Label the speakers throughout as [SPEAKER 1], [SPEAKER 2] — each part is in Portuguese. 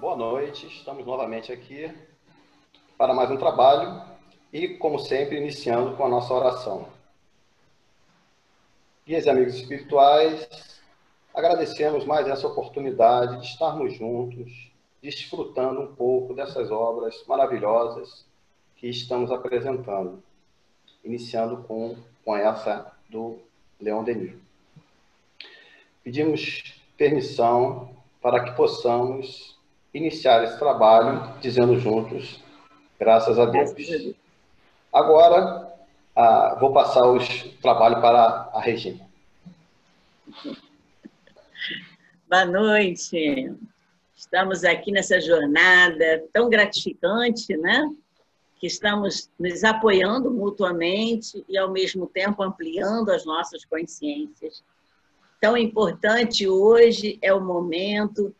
[SPEAKER 1] boa noite. Estamos novamente aqui para mais um trabalho e, como sempre, iniciando com a nossa oração. Guias e amigos espirituais, agradecemos mais essa oportunidade de estarmos juntos, desfrutando um pouco dessas obras maravilhosas que estamos apresentando, iniciando com essa do Leon Denis. Pedimos permissão para que possamos iniciar esse trabalho dizendo juntos, graças a Deus. Agora, vou passar o trabalho para a Regina.
[SPEAKER 2] Boa noite. Estamos aqui nessa jornada tão gratificante, né? Que estamos nos apoiando mutuamente e, ao mesmo tempo, ampliando as nossas consciências. Tão importante hoje é o momento.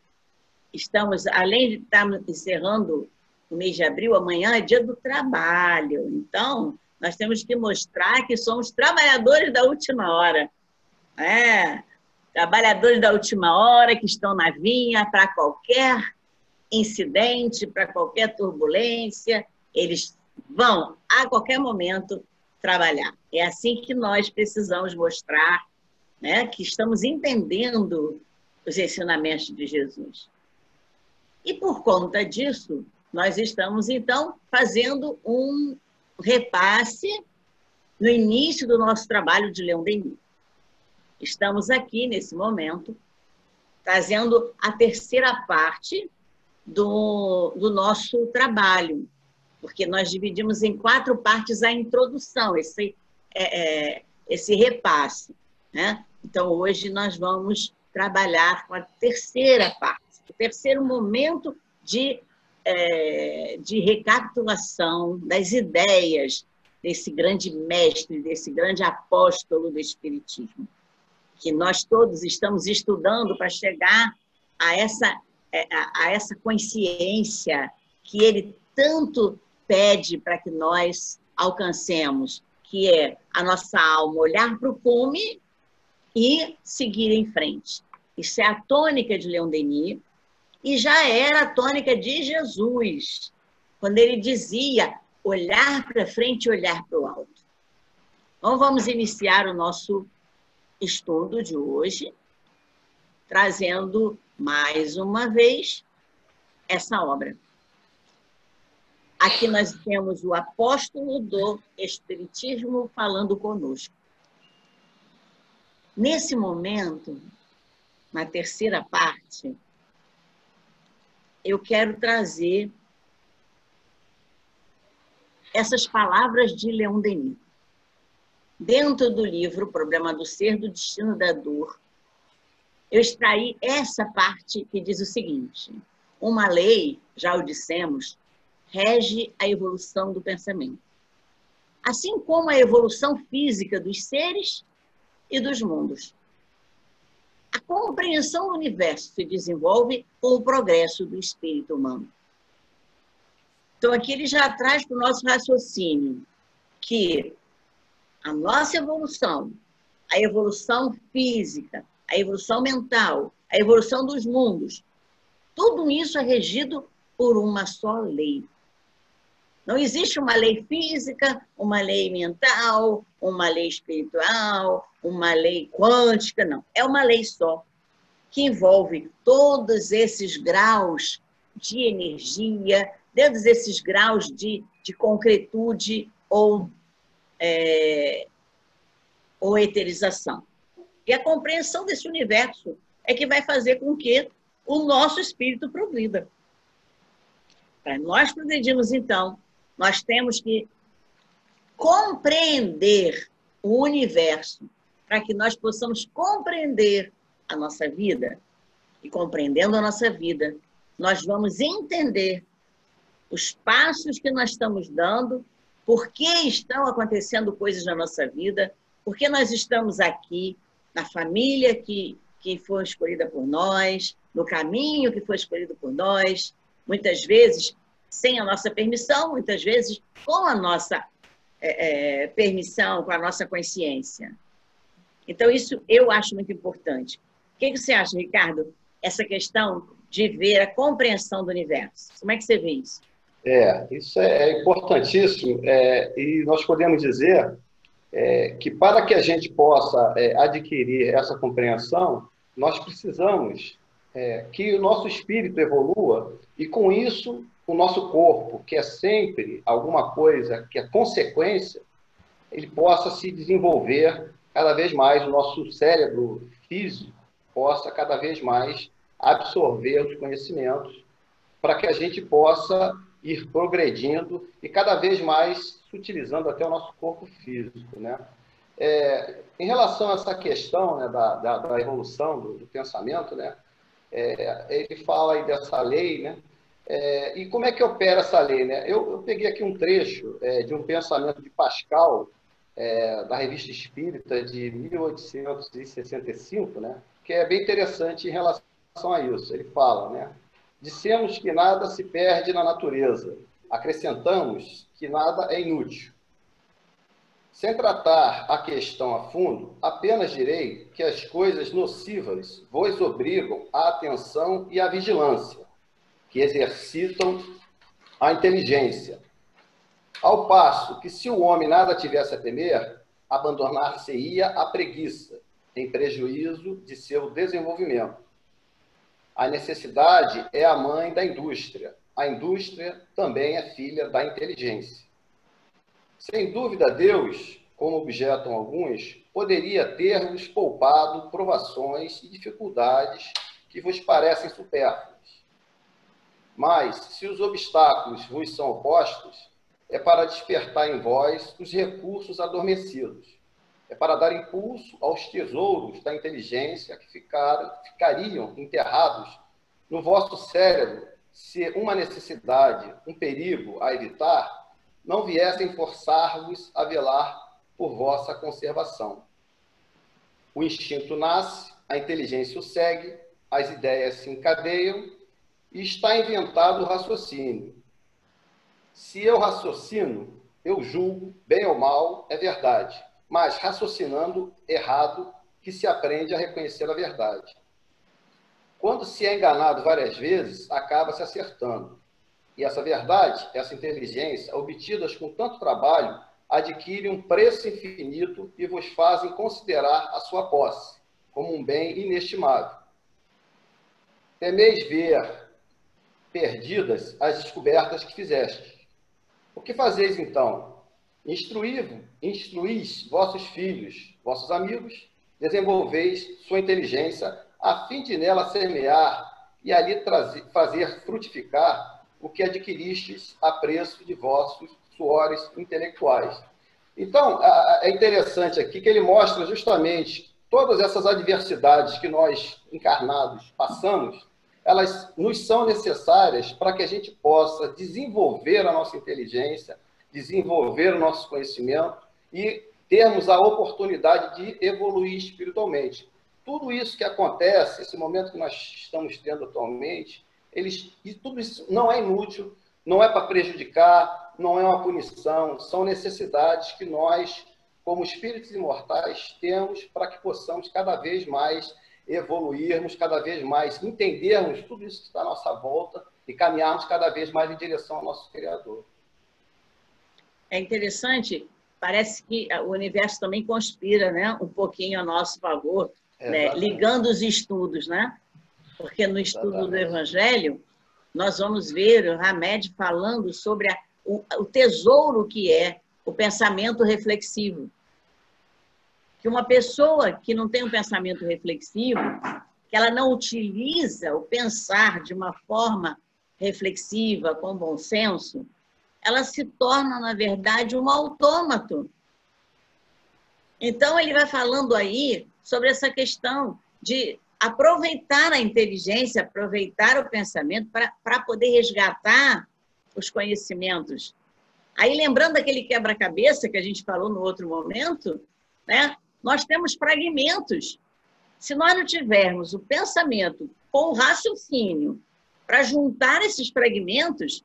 [SPEAKER 2] Estamos, além de estarmos encerrando o mês de abril, amanhã é dia do trabalho. Então, nós temos que mostrar que somos trabalhadores da última hora. Trabalhadores da última hora que estão na vinha para qualquer incidente, para qualquer turbulência. Eles vão, a qualquer momento, trabalhar. É assim que nós precisamos mostrar, né, que estamos entendendo os ensinamentos de Jesus. E, por conta disso, nós estamos, então, fazendo um repasse no início do nosso trabalho de Leon Denis. Estamos aqui, nesse momento, trazendo a terceira parte do nosso trabalho, porque nós dividimos em 4 partes a introdução, esse repasse, né? Então, hoje nós vamos trabalhar com a terceira parte, o terceiro momento de recapitulação das ideias desse grande mestre, desse grande apóstolo do Espiritismo, que nós todos estamos estudando para chegar a essa consciência que ele tanto pede para que nós alcancemos, que é a nossa alma olhar para o cume e seguir em frente. Isso é a tônica de Leon Denis e já era a tônica de Jesus, quando ele dizia olhar para frente e olhar para o alto. Então, vamos iniciar o nosso estudo de hoje, trazendo mais uma vez essa obra. Aqui nós temos o apóstolo do Espiritismo falando conosco. Nesse momento, na terceira parte, eu quero trazer essas palavras de Leon Denis. Dentro do livro O Problema do Ser, do Destino da Dor, eu extraí essa parte que diz o seguinte: uma lei, já o dissemos, rege a evolução do pensamento, assim como a evolução física dos seres e dos mundos. A compreensão do universo se desenvolve com o progresso do espírito humano. Então, aqui ele já traz para o nosso raciocínio que a nossa evolução, a evolução física, a evolução mental, a evolução dos mundos, tudo isso é regido por uma só lei. Não existe uma lei física, uma lei mental, uma lei espiritual, uma lei quântica, não. É uma lei só, que envolve todos esses graus de energia, todos esses graus de concretude ou eterização. E a compreensão desse universo é que vai fazer com que o nosso espírito progrida. Para nós progredirmos, então, nós temos que compreender o universo para que nós possamos compreender a nossa vida. E compreendendo a nossa vida, nós vamos entender os passos que nós estamos dando, por que estão acontecendo coisas na nossa vida, por que nós estamos aqui, na família que foi escolhida por nós, no caminho que foi escolhido por nós, muitas vezes sem a nossa permissão, muitas vezes com a nossa permissão, com a nossa consciência. Então, isso eu acho muito importante. O que você acha, Ricardo? Essa questão de ver a compreensão do universo. Como é que você vê isso?
[SPEAKER 1] Isso é importantíssimo, e nós podemos dizer que para que a gente possa adquirir essa compreensão, nós precisamos que o nosso espírito evolua e, com isso, o nosso corpo, que é sempre alguma coisa que é consequência, ele possa se desenvolver cada vez mais, o nosso cérebro físico possa cada vez mais absorver os conhecimentos para que a gente possa ir progredindo e cada vez mais se utilizando até o nosso corpo físico, né? Em relação a essa questão, né, da evolução do pensamento, né, ele fala aí dessa lei, né, e como é que opera essa lei, né? Eu peguei aqui um trecho de um pensamento de Pascal, da Revista Espírita de 1865, né, que é bem interessante em relação a isso. Ele fala, né, dissemos que nada se perde na natureza, acrescentamos que nada é inútil. Sem tratar a questão a fundo, apenas direi que as coisas nocivas vos obrigam à atenção e à vigilância, que exercitam a inteligência. Ao passo que, se o homem nada tivesse a temer, abandonar-se-ia à preguiça, em prejuízo de seu desenvolvimento. A necessidade é a mãe da indústria. A indústria também é filha da inteligência. Sem dúvida, Deus, como objetam alguns, poderia ter-vos poupado provações e dificuldades que vos parecem supérfluas. Mas, se os obstáculos vos são opostos, é para despertar em vós os recursos adormecidos. É para dar impulso aos tesouros da inteligência que ficariam enterrados no vosso cérebro se uma necessidade, um perigo a evitar, não viessem forçar-vos a velar por vossa conservação. O instinto nasce, a inteligência o segue, as ideias se encadeiam e está inventado o raciocínio. Se eu raciocino, eu julgo, bem ou mal, é verdade, mas raciocinando errado que se aprende a reconhecer a verdade. Quando se é enganado várias vezes, acaba se acertando. E essa verdade, essa inteligência, obtidas com tanto trabalho, adquire um preço infinito e vos fazem considerar a sua posse como um bem inestimável. Temeis ver perdidas as descobertas que fizestes. O que fazeis, então? Instruís vossos filhos, vossos amigos, desenvolveis sua inteligência a fim de nela semear e ali fazer frutificar o que adquiristes a preço de vossos suores intelectuais. Então, é interessante aqui que ele mostra justamente todas essas adversidades que nós, encarnados, passamos, elas nos são necessárias para que a gente possa desenvolver a nossa inteligência, desenvolver o nosso conhecimento e termos a oportunidade de evoluir espiritualmente. Tudo isso que acontece, esse momento que nós estamos tendo atualmente, e tudo isso não é inútil, não é para prejudicar, não é uma punição, são necessidades que nós, como espíritos imortais, temos para que possamos cada vez mais evoluirmos, cada vez mais entendermos tudo isso que está à nossa volta e caminharmos cada vez mais em direção ao nosso Criador.
[SPEAKER 2] É interessante, parece que o universo também conspira, né, um pouquinho a nosso favor, né, ligando os estudos, né? Porque no estudo do Evangelho, nós vamos ver o Hamed falando sobre o tesouro que é o pensamento reflexivo. Que uma pessoa que não tem um pensamento reflexivo, que ela não utiliza o pensar de uma forma reflexiva, com bom senso, ela se torna, na verdade, um autômato. Então, ele vai falando aí sobre essa questão de aproveitar a inteligência, aproveitar o pensamento para poder resgatar os conhecimentos. Aí, lembrando aquele quebra-cabeça que a gente falou no outro momento, né? Nós temos fragmentos. Se nós não tivermos o pensamento com o raciocínio para juntar esses fragmentos,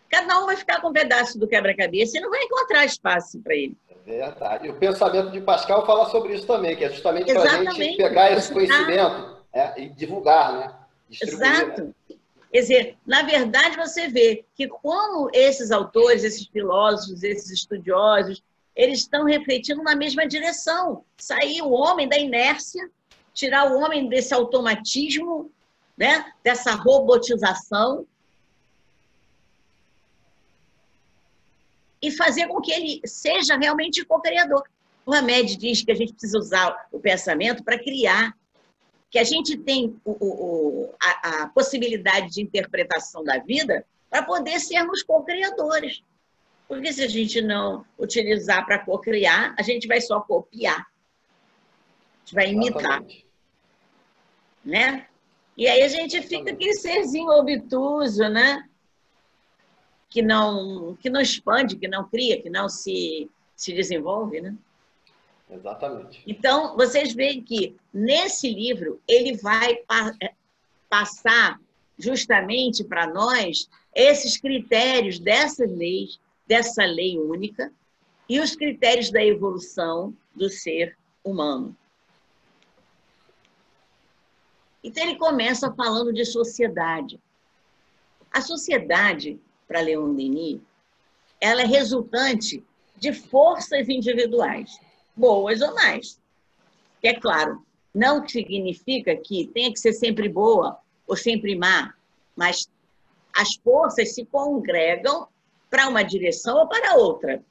[SPEAKER 2] cada um vai ficar com um pedaço do quebra-cabeça e não vai encontrar espaço para ele.
[SPEAKER 1] É verdade. E o pensamento de Pascal fala sobre isso também, que é justamente para a gente pegar esse conhecimento e divulgar, né? distribuir,
[SPEAKER 2] Exato.
[SPEAKER 1] né?
[SPEAKER 2] Quer dizer, na verdade, você vê que como esses autores, esses filósofos, esses estudiosos, eles estão refletindo na mesma direção. Sair o homem da inércia, tirar o homem desse automatismo, né? Dessa robotização, e fazer com que ele seja realmente co-criador. O Hamed diz que a gente precisa usar o pensamento para criar, que a gente tem a possibilidade de interpretação da vida para poder sermos co-criadores. Porque se a gente não utilizar para co-criar, a gente vai só copiar. A gente vai imitar.
[SPEAKER 1] Exatamente.
[SPEAKER 2] Né? E aí a gente fica aquele serzinho obtuso, né? Que não expande, que não cria, que não se desenvolve, né?
[SPEAKER 1] Exatamente.
[SPEAKER 2] Então, vocês veem que nesse livro ele vai passar justamente para nós esses critérios dessas leis, dessa lei única, e os critérios da evolução do ser humano. Então, ele começa falando de sociedade. A sociedade, para Leon Denis, ela é resultante de forças individuais, boas ou mais. Que é claro, não significa que tenha que ser sempre boa ou sempre má, mas as forças se congregam para uma direção ou para outra.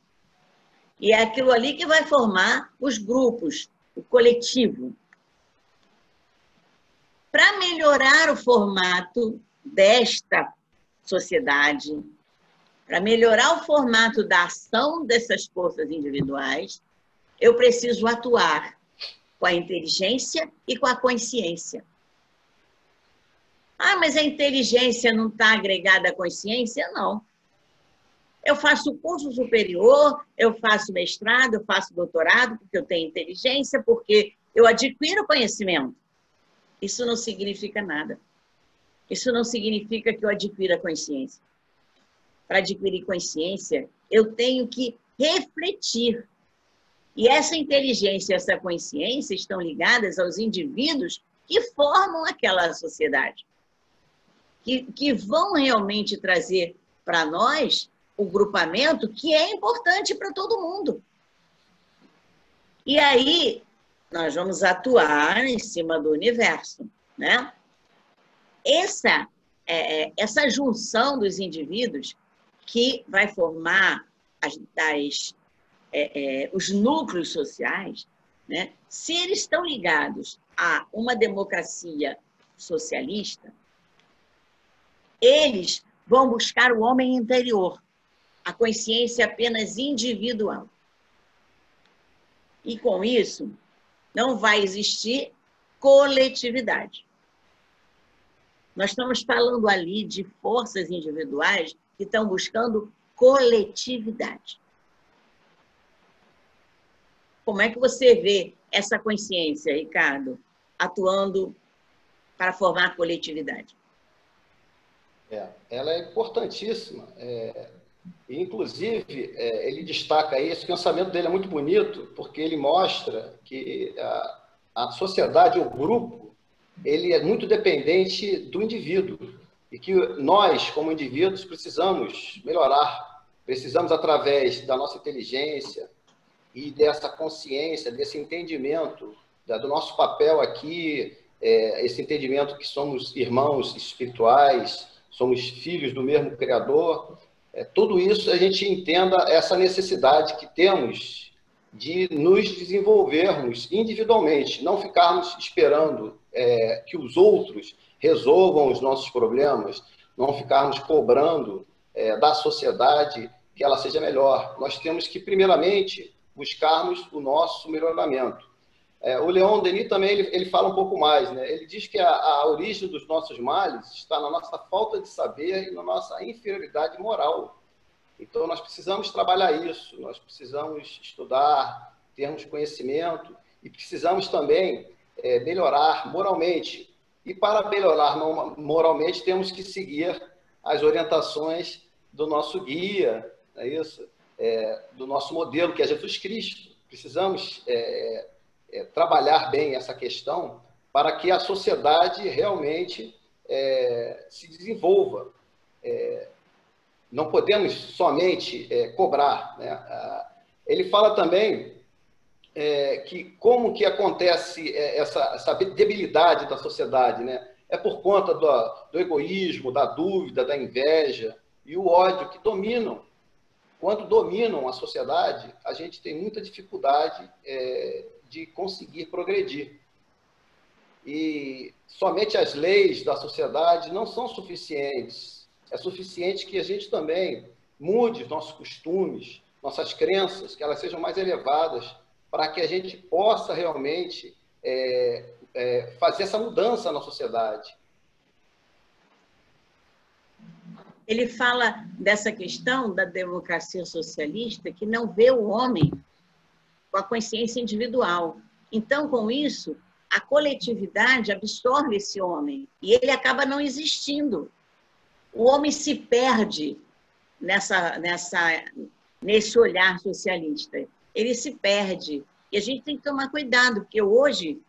[SPEAKER 2] E é aquilo ali que vai formar os grupos, o coletivo. Para melhorar o formato desta sociedade, para melhorar o formato da ação dessas forças individuais, eu preciso atuar com a inteligência e com a consciência. Ah, mas a inteligência não está agregada à consciência? Não. Eu faço curso superior, eu faço mestrado, eu faço doutorado, porque eu tenho inteligência, porque eu adquiro conhecimento. Isso não significa nada. Isso não significa que eu adquira consciência. Para adquirir consciência, eu tenho que refletir. E essa inteligência e essa consciência estão ligadas aos indivíduos que formam aquela sociedade, que vão realmente trazer para nós o grupamento que é importante para todo mundo. E aí, nós vamos atuar em cima do universo, né? Essa junção dos indivíduos que vai formar os núcleos sociais, né? Se eles estão ligados a uma democracia socialista, eles vão buscar o homem interior, a consciência apenas individual. E com isso, não vai existir coletividade. Nós estamos falando ali de forças individuais que estão buscando coletividade. Como é que você vê essa consciência, Ricardo, atuando para formar a coletividade?
[SPEAKER 1] Ela é importantíssima. Inclusive, ele destaca aí, esse pensamento dele é muito bonito, porque ele mostra que a sociedade, o grupo, ele é muito dependente do indivíduo e que nós, como indivíduos, precisamos melhorar, precisamos, através da nossa inteligência e dessa consciência, desse entendimento do nosso papel aqui, esse entendimento que somos irmãos espirituais, somos filhos do mesmo Criador, tudo isso a gente entenda essa necessidade que temos de nos desenvolvermos individualmente, não ficarmos esperando que os outros resolvam os nossos problemas, não ficarmos cobrando da sociedade que ela seja melhor. Nós temos que, primeiramente, buscarmos o nosso melhoramento. O Leon Denis também ele fala um pouco mais, né? Ele diz que a origem dos nossos males está na nossa falta de saber e na nossa inferioridade moral. Então, nós precisamos trabalhar isso, nós precisamos estudar, termos conhecimento e precisamos também melhorar moralmente. E para melhorar moralmente, temos que seguir as orientações do nosso guia, não é isso? Do nosso modelo, que é Jesus Cristo. Precisamos trabalhar bem essa questão para que a sociedade realmente se desenvolva. Não podemos somente cobrar, né? Ele fala também que como que acontece essa debilidade da sociedade, né? É por conta do egoísmo, da dúvida, da inveja e o ódio que dominam. Quando dominam a sociedade, a gente tem muita dificuldade de conseguir progredir. E somente as leis da sociedade não são suficientes. É suficiente que a gente também mude nossos costumes, nossas crenças, que elas sejam mais elevadas, para que a gente possa realmente fazer essa mudança na sociedade.
[SPEAKER 2] Ele fala dessa questão da democracia socialista, que não vê o homem com a consciência individual. Então, com isso, a coletividade absorve esse homem e ele acaba não existindo. O homem se perde nesse olhar socialista. Ele se perde. E a gente tem que tomar cuidado, porque hoje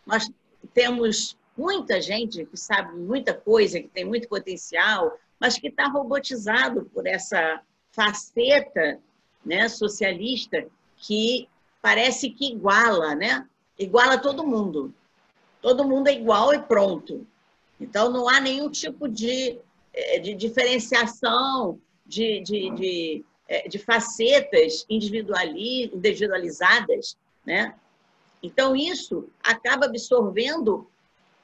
[SPEAKER 2] nós temos muita gente que sabe muita coisa, que tem muito potencial, mas que está robotizado por essa faceta, né, socialista que parece que iguala, né? Iguala todo mundo. Todo mundo é igual e pronto. Então, não há nenhum tipo de diferenciação, de facetas individualizadas, né? Então, isso acaba absorvendo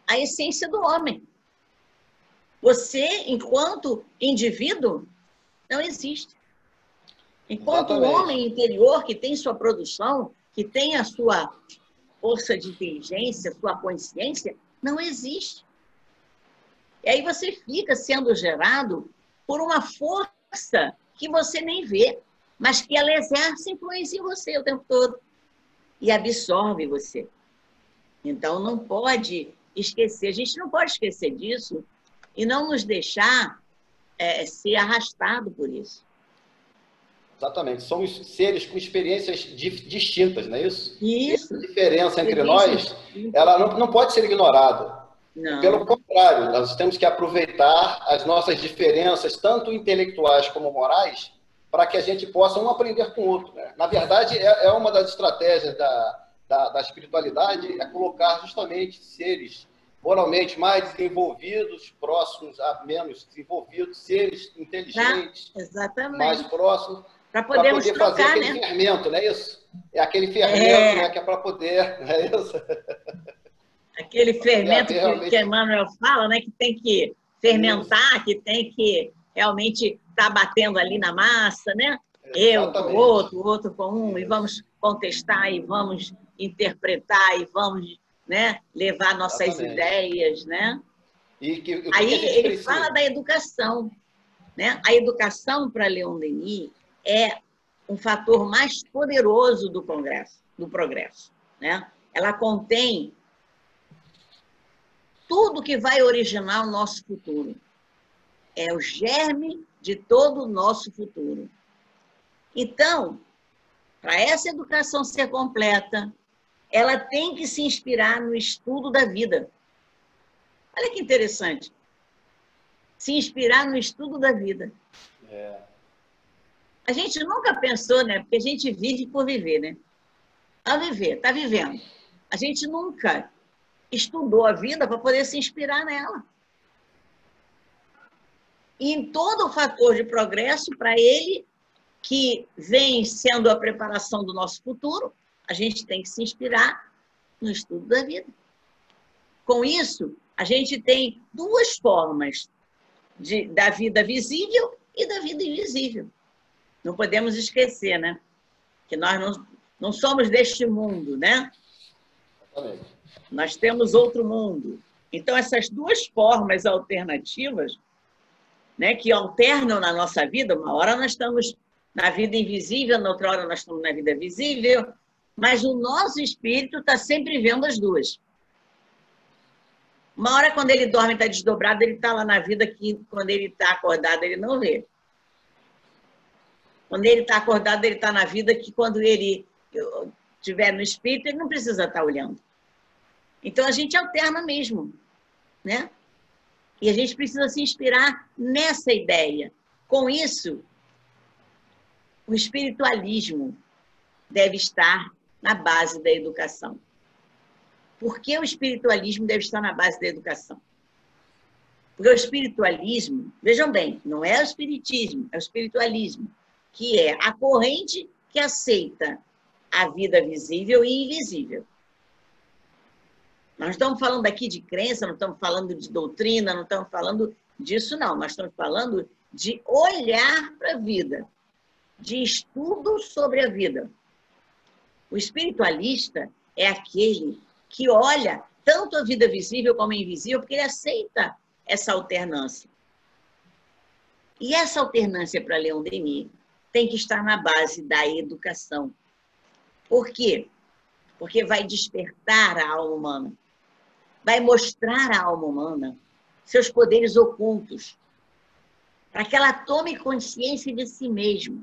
[SPEAKER 2] a essência do homem. Você, enquanto indivíduo, não existe. Enquanto o homem interior, que tem sua produção, que tem a sua força de inteligência, sua consciência, não existe. E aí você fica sendo gerado por uma força que você nem vê, mas que ela exerce influência em você o tempo todo e absorve você. Então, não pode esquecer, a gente não pode esquecer disso e não nos deixar ser arrastado por isso.
[SPEAKER 1] Exatamente. Somos seres com experiências distintas, não é isso?
[SPEAKER 2] Isso.
[SPEAKER 1] A diferença entre nós, ela não pode ser ignorada.
[SPEAKER 2] Não.
[SPEAKER 1] Pelo contrário, nós temos que aproveitar as nossas diferenças, tanto intelectuais como morais, para que a gente possa um aprender com o outro, né? Na verdade, é uma das estratégias da espiritualidade, é colocar justamente seres moralmente mais desenvolvidos, próximos a menos desenvolvidos, seres inteligentes, mais próximos, para poder fazer aquele fermento, não é isso? É aquele fermento, né, que é para poder, não é isso?
[SPEAKER 2] Aquele fermento que Emmanuel fala, né, que tem que fermentar, isso, que tem que realmente estar batendo ali na massa, né? Eu com o outro com um, e vamos contestar, e vamos interpretar, e vamos, né, levar nossas ideias, né? Aí ele fala da educação, né? A educação, para Leon Denis, é um fator mais poderoso do progresso, né? Ela contém tudo que vai originar o nosso futuro. É o germe de todo o nosso futuro. Então, para essa educação ser completa, ela tem que se inspirar no estudo da vida. Olha que interessante. Se inspirar no estudo da vida. A gente nunca pensou, né? Porque a gente vive por viver, né? A viver, está vivendo. A gente nunca estudou a vida para poder se inspirar nela. E em todo o fator de progresso, para ele, que vem sendo a preparação do nosso futuro, a gente tem que se inspirar no estudo da vida. Com isso, a gente tem duas formas da vida visível e da vida invisível. Não podemos esquecer, né? Que nós não somos deste mundo, né? Nós temos outro mundo. Então, essas duas formas alternativas, né, que alternam na nossa vida, uma hora nós estamos na vida invisível, na outra hora nós estamos na vida visível, mas o nosso espírito está sempre vendo as duas. Uma hora, quando ele dorme, está desdobrado, ele está lá na vida que, quando ele está acordado, ele não vê. Quando ele está acordado, ele está na vida que, quando ele estiver no espírito, ele não precisa estar olhando. Então, a gente alterna mesmo, né? E a gente precisa se inspirar nessa ideia. Com isso, o espiritualismo deve estar na base da educação. Por que o espiritualismo deve estar na base da educação? Porque o espiritualismo, vejam bem, não é o espiritismo, é o espiritualismo, que é a corrente que aceita a vida visível e invisível. Nós não estamos falando aqui de crença, não estamos falando de doutrina, não estamos falando disso, não. Nós estamos falando de olhar para a vida, de estudo sobre a vida. O espiritualista é aquele que olha tanto a vida visível como a invisível, porque ele aceita essa alternância. E essa alternância para Leon Denis tem que estar na base da educação. Por quê? Porque vai despertar a alma humana, vai mostrar à alma humana seus poderes ocultos, para que ela tome consciência de si mesma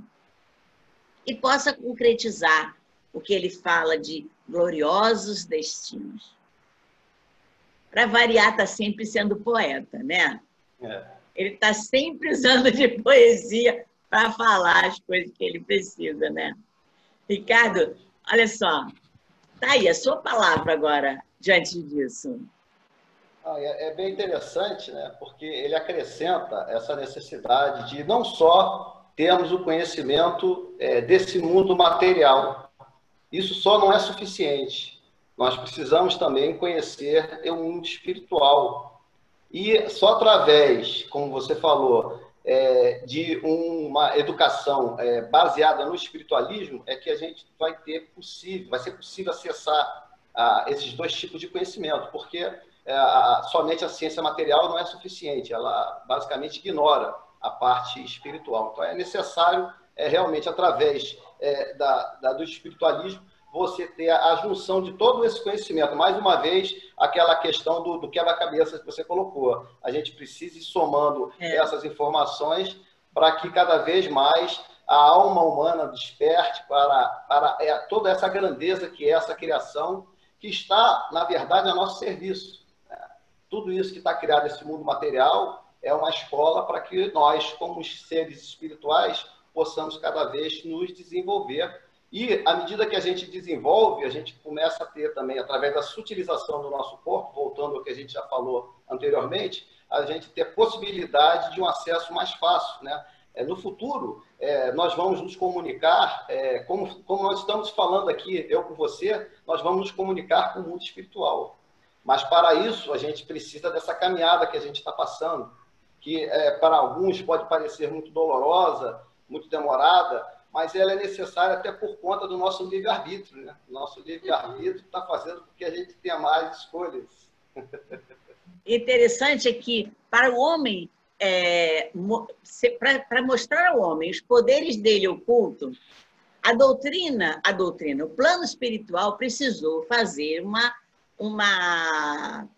[SPEAKER 2] e possa concretizar o que ele fala de gloriosos destinos. Para variar, está sempre sendo poeta, né? Ele está sempre usando de poesia para falar as coisas que ele precisa, né? Ricardo, olha só, tá aí a sua palavra agora, diante disso.
[SPEAKER 1] É bem interessante, né? Porque ele acrescenta essa necessidade de não só termos o conhecimento desse mundo material. Isso só não é suficiente. Nós precisamos também conhecer o mundo espiritual. E só através, como você falou, de uma educação baseada no espiritualismo é que a gente vai ser possível acessar esses dois tipos de conhecimento, porque somente a ciência material não é suficiente, ela basicamente ignora a parte espiritual. Então é necessário realmente, através do espiritualismo, você ter a junção de todo esse conhecimento. Mais uma vez, aquela questão do quebra-cabeça que você colocou. A gente precisa ir somando essas informações para que cada vez mais a alma humana desperte para toda essa grandeza que é essa criação, que está, na verdade, a nosso serviço. Tudo isso que está criado nesse mundo material é uma escola para que nós, como seres espirituais, possamos cada vez nos desenvolver. E, à medida que a gente desenvolve, a gente começa a ter também, através da sutilização do nosso corpo, voltando ao que a gente já falou anteriormente, a gente ter possibilidade de um acesso mais fácil, né? No futuro, nós vamos nos comunicar, como nós estamos falando aqui, eu com você, nós vamos nos comunicar com o mundo espiritual. Mas, para isso, a gente precisa dessa caminhada que a gente está passando, que para alguns pode parecer muito dolorosa, muito demorada, mas ela é necessária até por conta do nosso livre-arbítrio, né? Nosso livre-arbítrio está fazendo com que a gente tenha mais escolhas.
[SPEAKER 2] Interessante é que, para o homem, para mostrar ao homem os poderes dele ocultos, a doutrina, o plano espiritual precisou fazer uma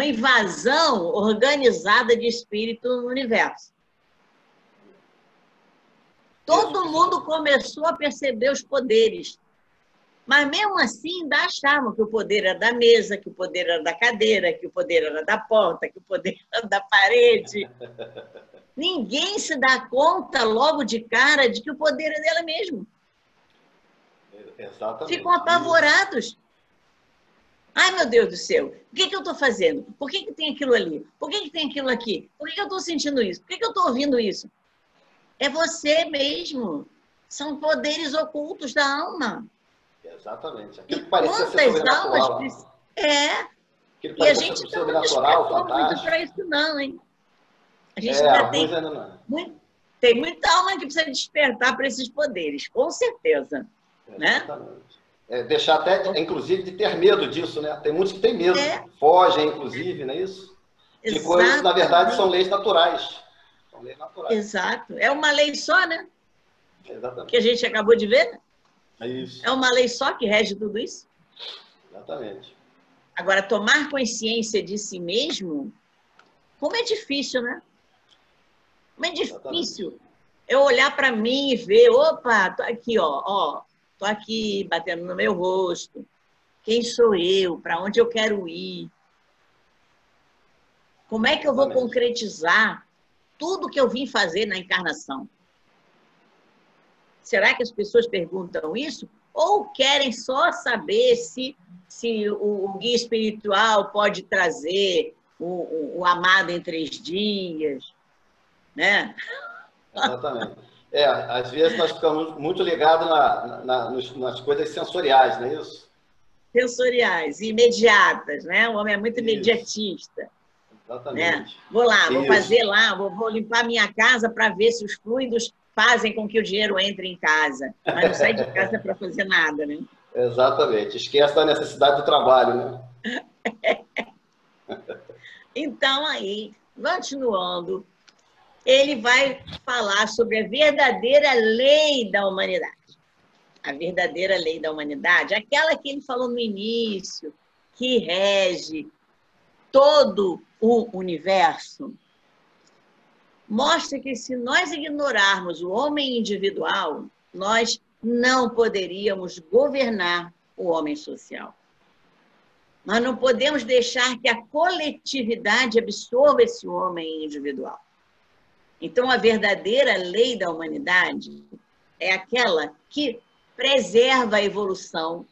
[SPEAKER 2] invasão organizada de espírito no universo. Todo mundo começou a perceber os poderes. Mas, mesmo assim, ainda achavam que o poder era da mesa, que o poder era da cadeira, que o poder era da porta, que o poder era da parede. Ninguém se dá conta, logo de cara, de que o poder é dela mesmo.
[SPEAKER 1] Exatamente.
[SPEAKER 2] Ficam apavorados. Ai, meu Deus do céu, o que eu estou fazendo? Por que tem aquilo ali? Por que tem aquilo aqui? Por que eu estou sentindo isso? Por que eu estou ouvindo isso? É você mesmo. São poderes ocultos da alma.
[SPEAKER 1] Exatamente. Aquilo que parecia ser sobrenatural.
[SPEAKER 2] Almas... E a gente não despertou muito para isso não, hein? A gente ainda tem muita alma que precisa despertar para esses poderes, com certeza.
[SPEAKER 1] Exatamente. Né? Deixar até, inclusive, de ter medo disso, né? Tem muitos que têm medo. Fogem, inclusive, não é isso? Que coisas, na verdade, são leis naturais.
[SPEAKER 2] Exato. É uma lei só, né?
[SPEAKER 1] Exatamente.
[SPEAKER 2] Que a gente acabou de ver.
[SPEAKER 1] É isso.
[SPEAKER 2] É uma lei só que rege tudo isso.
[SPEAKER 1] Exatamente.
[SPEAKER 2] Agora, tomar consciência de si mesmo, como é difícil, né? Como é difícil eu olhar para mim e ver, opa, tô aqui, tô aqui batendo no meu rosto. Quem sou eu? Para onde eu quero ir? Como é que eu vou concretizar tudo que eu vim fazer na encarnação? Será que as pessoas perguntam isso? Ou querem só saber se o guia espiritual pode trazer o amado em 3 dias, né?
[SPEAKER 1] Exatamente. Às vezes nós ficamos muito ligados nas coisas sensoriais, não é isso?
[SPEAKER 2] Sensoriais, imediatas, né? O homem é muito imediatista.
[SPEAKER 1] Exatamente.
[SPEAKER 2] Né? Vou lá, vou fazer lá, vou limpar minha casa para ver se os fluidos fazem com que o dinheiro entre em casa. Mas não sai de casa para fazer nada, né?
[SPEAKER 1] Exatamente. Esquece da necessidade do trabalho, né?
[SPEAKER 2] Então, aí, continuando, ele vai falar sobre a verdadeira lei da humanidade. A verdadeira lei da humanidade, aquela que ele falou no início, que rege todo o universo, mostra que se nós ignorarmos o homem individual, nós não poderíamos governar o homem social. Nós não podemos deixar que a coletividade absorva esse homem individual. Então, a verdadeira lei da humanidade é aquela que preserva a evolução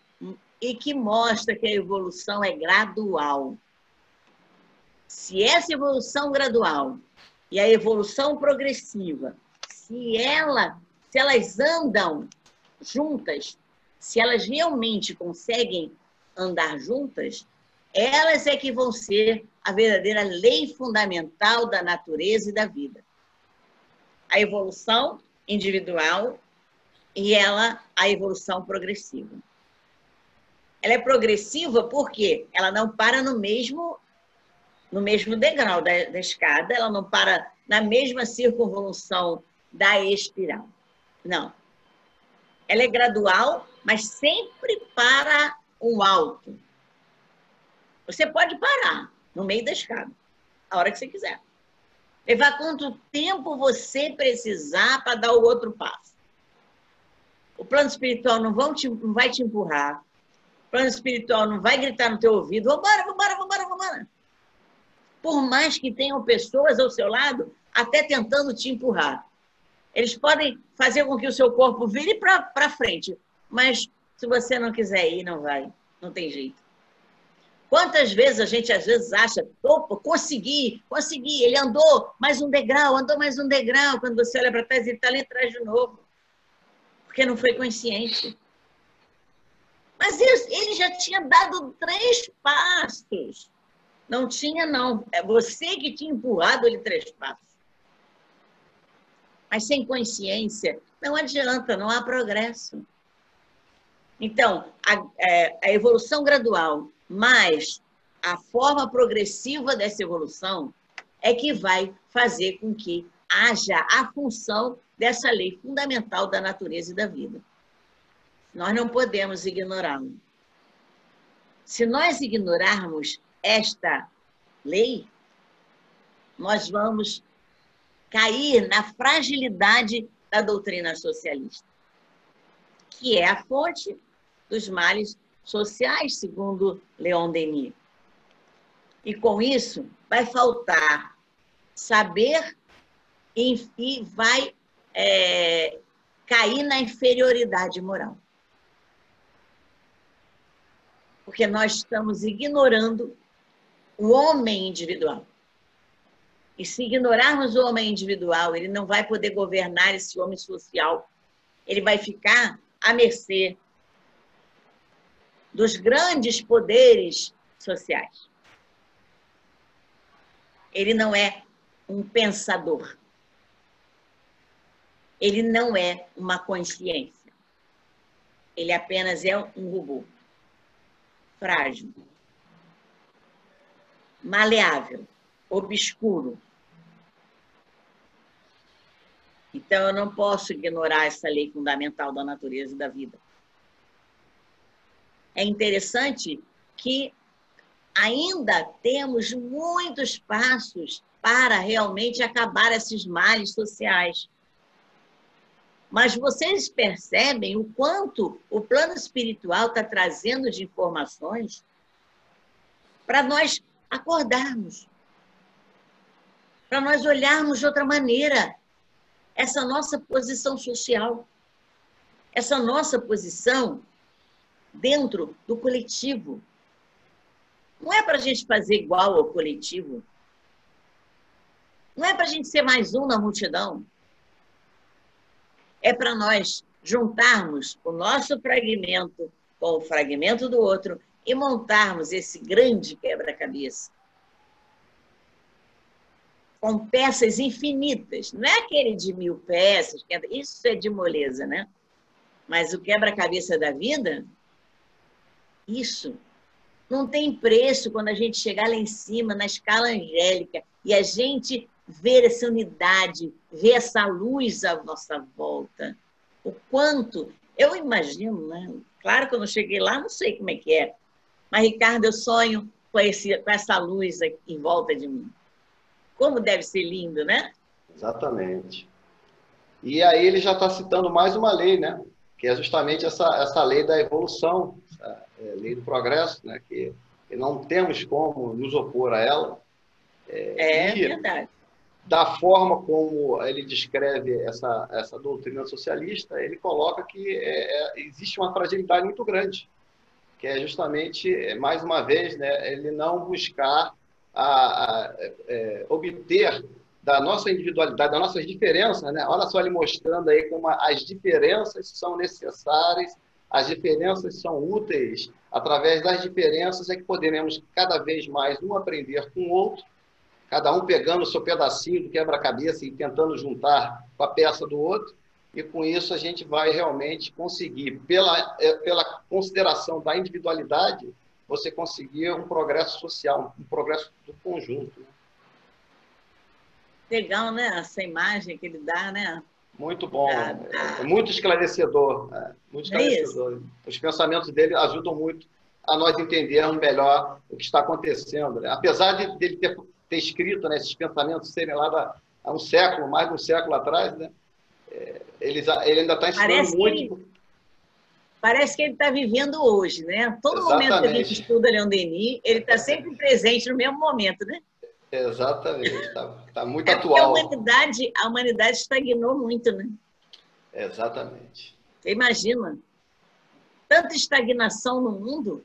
[SPEAKER 2] e que mostra que a evolução é gradual. Se essa evolução gradual e a evolução progressiva, se elas andam juntas, se elas realmente conseguem andar juntas, elas é que vão ser a verdadeira lei fundamental da natureza e da vida. A evolução individual e a evolução progressiva. Ela é progressiva porque ela não para no mesmo degrau da escada, ela não para na mesma circunvolução da espiral. Não. Ela é gradual, mas sempre para um alto. Você pode parar no meio da escada, a hora que você quiser. Levar quanto tempo você precisar para dar o outro passo. O plano espiritual não vai te empurrar. O plano espiritual não vai gritar no teu ouvido, vambora, vambora, vambora, vambora. Por mais que tenham pessoas ao seu lado, até tentando te empurrar. Eles podem fazer com que o seu corpo vire para frente, mas se você não quiser ir, não vai. Não tem jeito. Quantas vezes a gente, às vezes, acha, opa, consegui, ele andou mais um degrau, quando você olha para trás, ele está ali atrás de novo. Porque não foi consciente. Mas ele já tinha dado 3 passos. Não tinha, não. É você que tinha empurrado ele 3 passos. Mas sem consciência, não adianta, não há progresso. Então, a evolução gradual, mais a forma progressiva dessa evolução, é que vai fazer com que haja a função dessa lei fundamental da natureza e da vida. Nós não podemos ignorá-la. Se nós ignorarmos esta lei, nós vamos cair na fragilidade da doutrina socialista, que é a fonte dos males sociais, segundo Leon Denis. E com isso, vai faltar saber e vai cair na inferioridade moral. Porque nós estamos ignorando o homem individual. E se ignorarmos o homem individual, ele não vai poder governar esse homem social. Ele vai ficar à mercê dos grandes poderes sociais. Ele não é um pensador. Ele não é uma consciência. Ele apenas é um robô. Frágil. Maleável. Obscuro. Então, eu não posso ignorar essa lei fundamental da natureza e da vida. É interessante que ainda temos muitos passos para realmente acabar esses males sociais. Mas vocês percebem o quanto o plano espiritual está trazendo de informações para nós acordarmos. para nós olharmos de outra maneira essa nossa posição social, essa nossa posição dentro do coletivo. Não é para a gente fazer igual ao coletivo. Não é para a gente ser mais um na multidão. É para nós juntarmos o nosso fragmento com o fragmento do outro e montarmos esse grande quebra-cabeça. Com peças infinitas. Não é aquele de 1000 peças, isso é de moleza, né? Mas o quebra-cabeça da vida, isso não tem preço quando a gente chegar lá em cima, na escala angélica, e a gente ver essa unidade, ver essa luz à nossa volta. O quanto... Eu imagino, né? Claro que eu não cheguei lá, não sei como é que é. Mas, Ricardo, eu sonho com essa luz aqui em volta de mim. Como deve ser lindo, né?
[SPEAKER 1] Exatamente. E aí ele já está citando mais uma lei, né? Que é justamente essa lei da evolução, lei do progresso, né? Que não temos como nos opor a ela.
[SPEAKER 2] Verdade.
[SPEAKER 1] Da forma como ele descreve essa doutrina socialista, ele coloca que existe uma fragilidade muito grande, que é justamente, mais uma vez, né, ele não buscar obter da nossa individualidade, das nossas diferenças, né? Olha só ele mostrando aí como as diferenças são necessárias, as diferenças são úteis, através das diferenças é que poderemos cada vez mais um aprender com o outro, cada um pegando o seu pedacinho do quebra-cabeça e tentando juntar com a peça do outro, e com isso a gente vai realmente conseguir, pela consideração da individualidade, você conseguir um progresso social, um progresso do conjunto.
[SPEAKER 2] Legal, né? Essa imagem que ele dá, né?
[SPEAKER 1] Muito bom, é muito esclarecedor. Muito esclarecedor. Os pensamentos dele ajudam muito a nós entendermos melhor o que está acontecendo, né? Apesar dele ter escrito, né, esses pensamentos serem lá há um século, mais de um século atrás, né? Ele ainda está ensinando muito.
[SPEAKER 2] Parece que ele está vivendo hoje, né? Todo momento que a gente estuda Leon Denis, ele está sempre presente no mesmo momento, né?
[SPEAKER 1] Exatamente, está muito atual.
[SPEAKER 2] Porque a humanidade estagnou muito, né?
[SPEAKER 1] Exatamente.
[SPEAKER 2] Você imagina? Tanta estagnação no mundo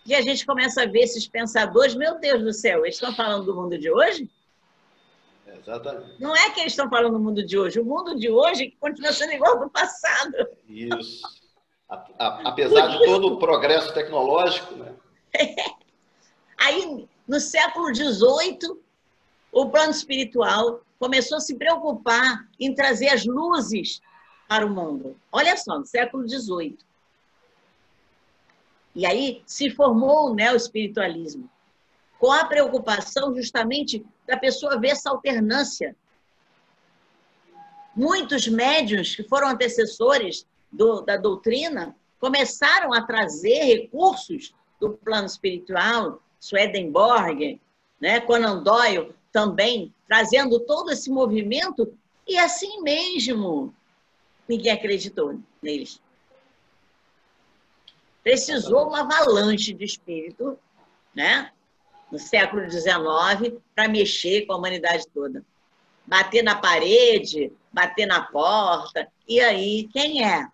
[SPEAKER 2] que a gente começa a ver esses pensadores, meu Deus do céu, eles estão falando do mundo de hoje?
[SPEAKER 1] Exatamente.
[SPEAKER 2] Não é que eles estão falando do mundo de hoje, o mundo de hoje continua sendo igual ao do passado.
[SPEAKER 1] Isso. Apesar de todo o progresso tecnológico, né?
[SPEAKER 2] Aí, no século XVIII, o plano espiritual começou a se preocupar em trazer as luzes para o mundo. Olha só, no século XVIII. E aí se formou o neoespiritualismo, com a preocupação justamente da pessoa ver essa alternância. Muitos médiuns que foram antecessores da doutrina começaram a trazer recursos do plano espiritual, Swedenborg, né, Conan Doyle também, trazendo todo esse movimento, e assim mesmo ninguém acreditou neles. Precisou uma avalanche de espírito, né, no século XIX, para mexer com a humanidade toda. Bater na parede, bater na porta, e aí, quem é?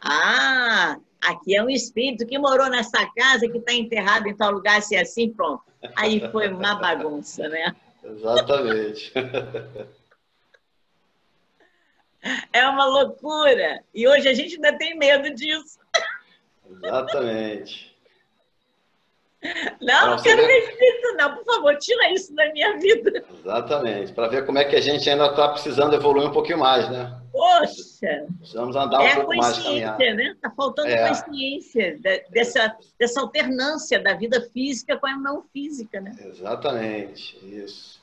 [SPEAKER 2] Ah, aqui é um espírito que morou nessa casa, que está enterrado em tal lugar, assim, assim, pronto. Aí foi uma bagunça, né?
[SPEAKER 1] Exatamente.
[SPEAKER 2] É uma loucura. E hoje a gente ainda tem medo disso.
[SPEAKER 1] Exatamente.
[SPEAKER 2] Não quero ver espírito, não. Por favor, tira isso da minha vida.
[SPEAKER 1] Exatamente. Para ver como é que a gente ainda está precisando evoluir um pouquinho mais, né?
[SPEAKER 2] Poxa!
[SPEAKER 1] Precisamos andar um pouco mais, caminhar.
[SPEAKER 2] Né? Está faltando consciência dessa alternância da vida física com a não física, né?
[SPEAKER 1] Exatamente. Isso.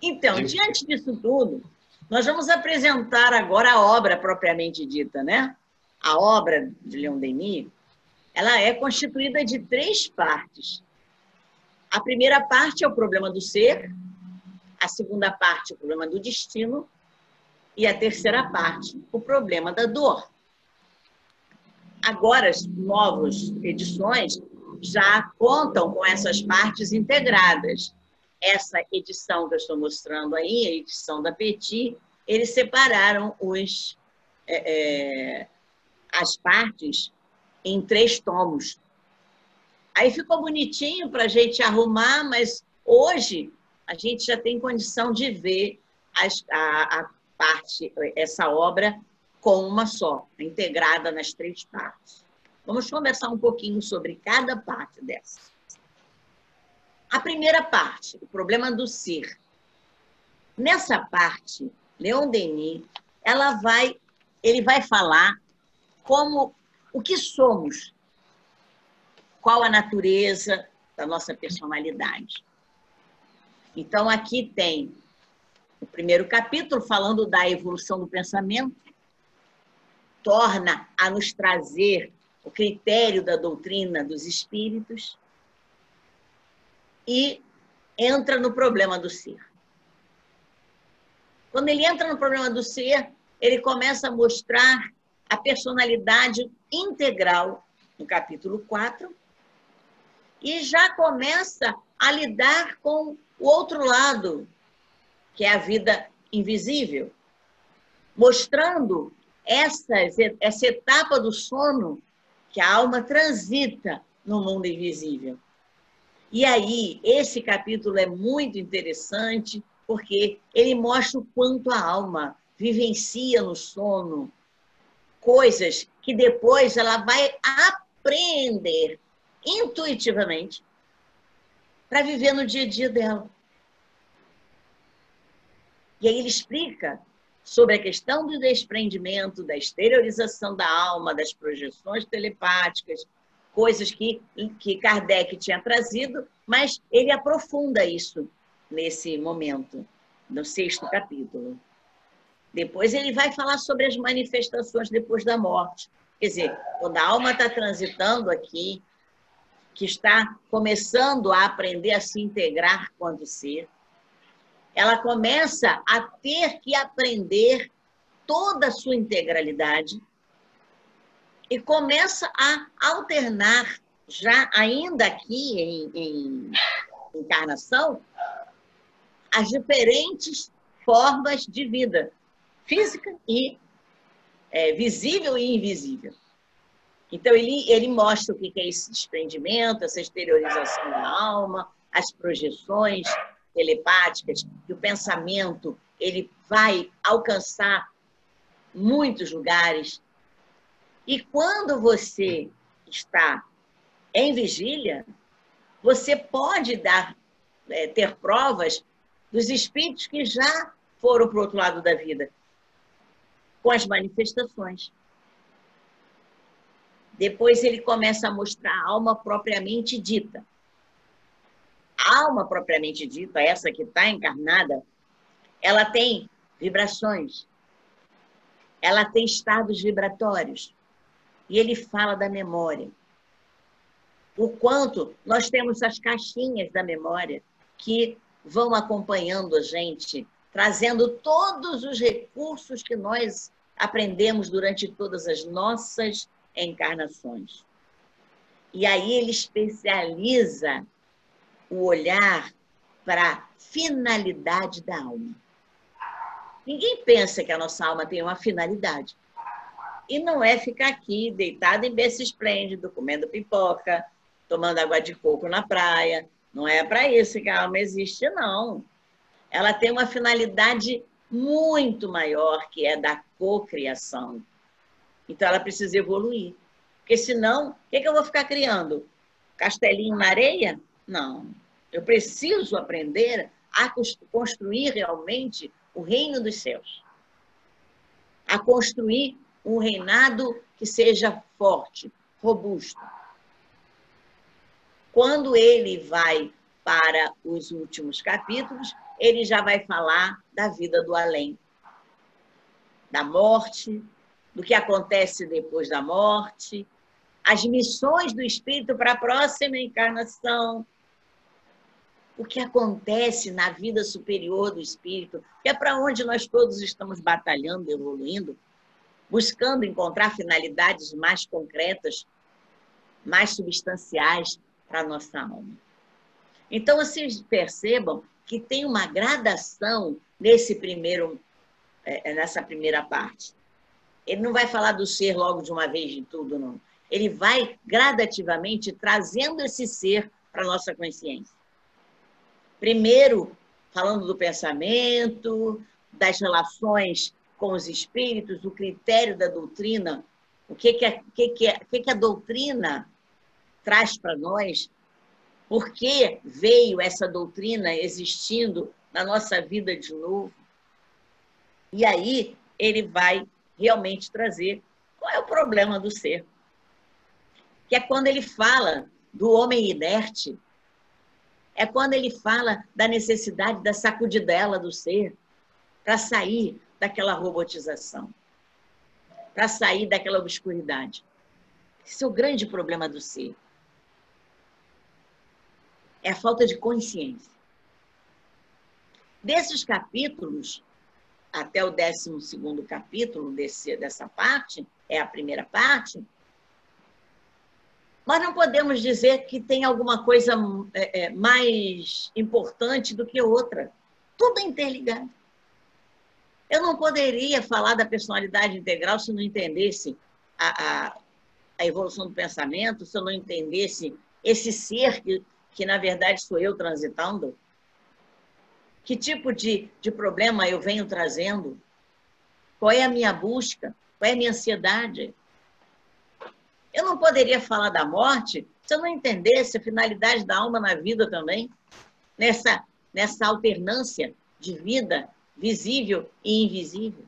[SPEAKER 2] Então, diante disso tudo, nós vamos apresentar agora a obra propriamente dita, né? A obra de Leon Denis, ela é constituída de 3 partes. A primeira parte é o problema do ser, a segunda parte é o problema do destino e a terceira parte, o problema da dor. Agora, as novas edições já contam com essas partes integradas. essa edição que eu estou mostrando aí, a edição da Petit, eles separaram as partes em 3 tomos. Aí ficou bonitinho para a gente arrumar, mas hoje a gente já tem condição de ver a parte, essa obra com uma só, integrada nas 3 partes. Vamos conversar um pouquinho sobre cada parte dessa. A primeira parte, o problema do ser. Nessa parte, Leon Denis, ele vai falar o que somos, qual a natureza da nossa personalidade. Então, aqui tem o primeiro capítulo falando da evolução do pensamento, torna a nos trazer o critério da doutrina dos espíritos e entra no problema do ser. Quando ele entra no problema do ser, ele começa a mostrar a personalidade integral, no capítulo 4, e já começa a lidar com o outro lado, que é a vida invisível, mostrando essa etapa do sono que a alma transita no mundo invisível. E aí, esse capítulo é muito interessante, porque ele mostra o quanto a alma vivencia no sono coisas que depois ela vai aprender intuitivamente para viver no dia a dia dela. E aí ele explica sobre a questão do desprendimento, da exteriorização da alma, das projeções telepáticas, coisas que Kardec tinha trazido, mas ele aprofunda isso nesse momento, no 6º capítulo. Depois ele vai falar sobre as manifestações depois da morte. Quer dizer, quando a alma está transitando aqui, que está começando a aprender a se integrar quanto ser, ela começa a ter que aprender toda a sua integralidade e começa a alternar, já ainda aqui em encarnação, as diferentes formas de vida, física e visível e invisível. Então, ele mostra o que é esse desprendimento, essa exteriorização da alma, as projeções telepáticas, que o pensamento ele vai alcançar muitos lugares. E quando você está em vigília, você pode ter provas dos espíritos que já foram para o outro lado da vida, com as manifestações. Depois ele começa a mostrar a alma propriamente dita. A alma propriamente dita, essa que está encarnada, ela tem vibrações, ela tem estados vibratórios. E ele fala da memória. O quanto nós temos as caixinhas da memória que vão acompanhando a gente, trazendo todos os recursos que nós aprendemos durante todas as nossas encarnações. E aí ele especializa o olhar para a finalidade da alma. Ninguém pensa que a nossa alma tem uma finalidade. E não é ficar aqui deitado em berço esplêndido, comendo pipoca, tomando água de coco na praia. Não é para isso que a alma existe, não. Ela tem uma finalidade muito maior, que é da cocriação. Então, ela precisa evoluir. Porque, senão, o que eu vou ficar criando? Castelinho na areia? Não. Eu preciso aprender a construir realmente o reino dos céus. A construir um reinado que seja forte, robusto. Quando ele vai para os últimos capítulos, ele já vai falar da vida do além, da morte, do que acontece depois da morte, as missões do espírito para a próxima encarnação, o que acontece na vida superior do espírito, que é para onde nós todos estamos batalhando, evoluindo, buscando encontrar finalidades mais concretas, mais substanciais para a nossa alma. Então, vocês percebam que tem uma gradação nessa primeira parte. Ele não vai falar do ser logo de uma vez de tudo, não. Ele vai gradativamente trazendo esse ser para a nossa consciência. Primeiro, falando do pensamento, das relações com os espíritos, o critério da doutrina, o que a doutrina traz para nós, por que veio essa doutrina existindo na nossa vida de novo. E aí ele vai realmente trazer qual é o problema do ser. Que é quando ele fala do homem inerte, é quando ele fala da necessidade da sacudidela do ser para sair daquela robotização, para sair daquela obscuridade. Esse é o grande problema do ser. É a falta de consciência. Desses capítulos, até o 12º capítulo dessa parte, é a primeira parte, nós não podemos dizer que tem alguma coisa mais importante do que outra. Tudo é interligado. Eu não poderia falar da personalidade integral se eu não entendesse a evolução do pensamento, se eu não entendesse esse ser que na verdade sou eu transitando. Que tipo de problema eu venho trazendo? Qual é a minha busca? Qual é a minha ansiedade? Eu não poderia falar da morte se eu não entendesse a finalidade da alma na vida também, nessa alternância de vida visível e invisível.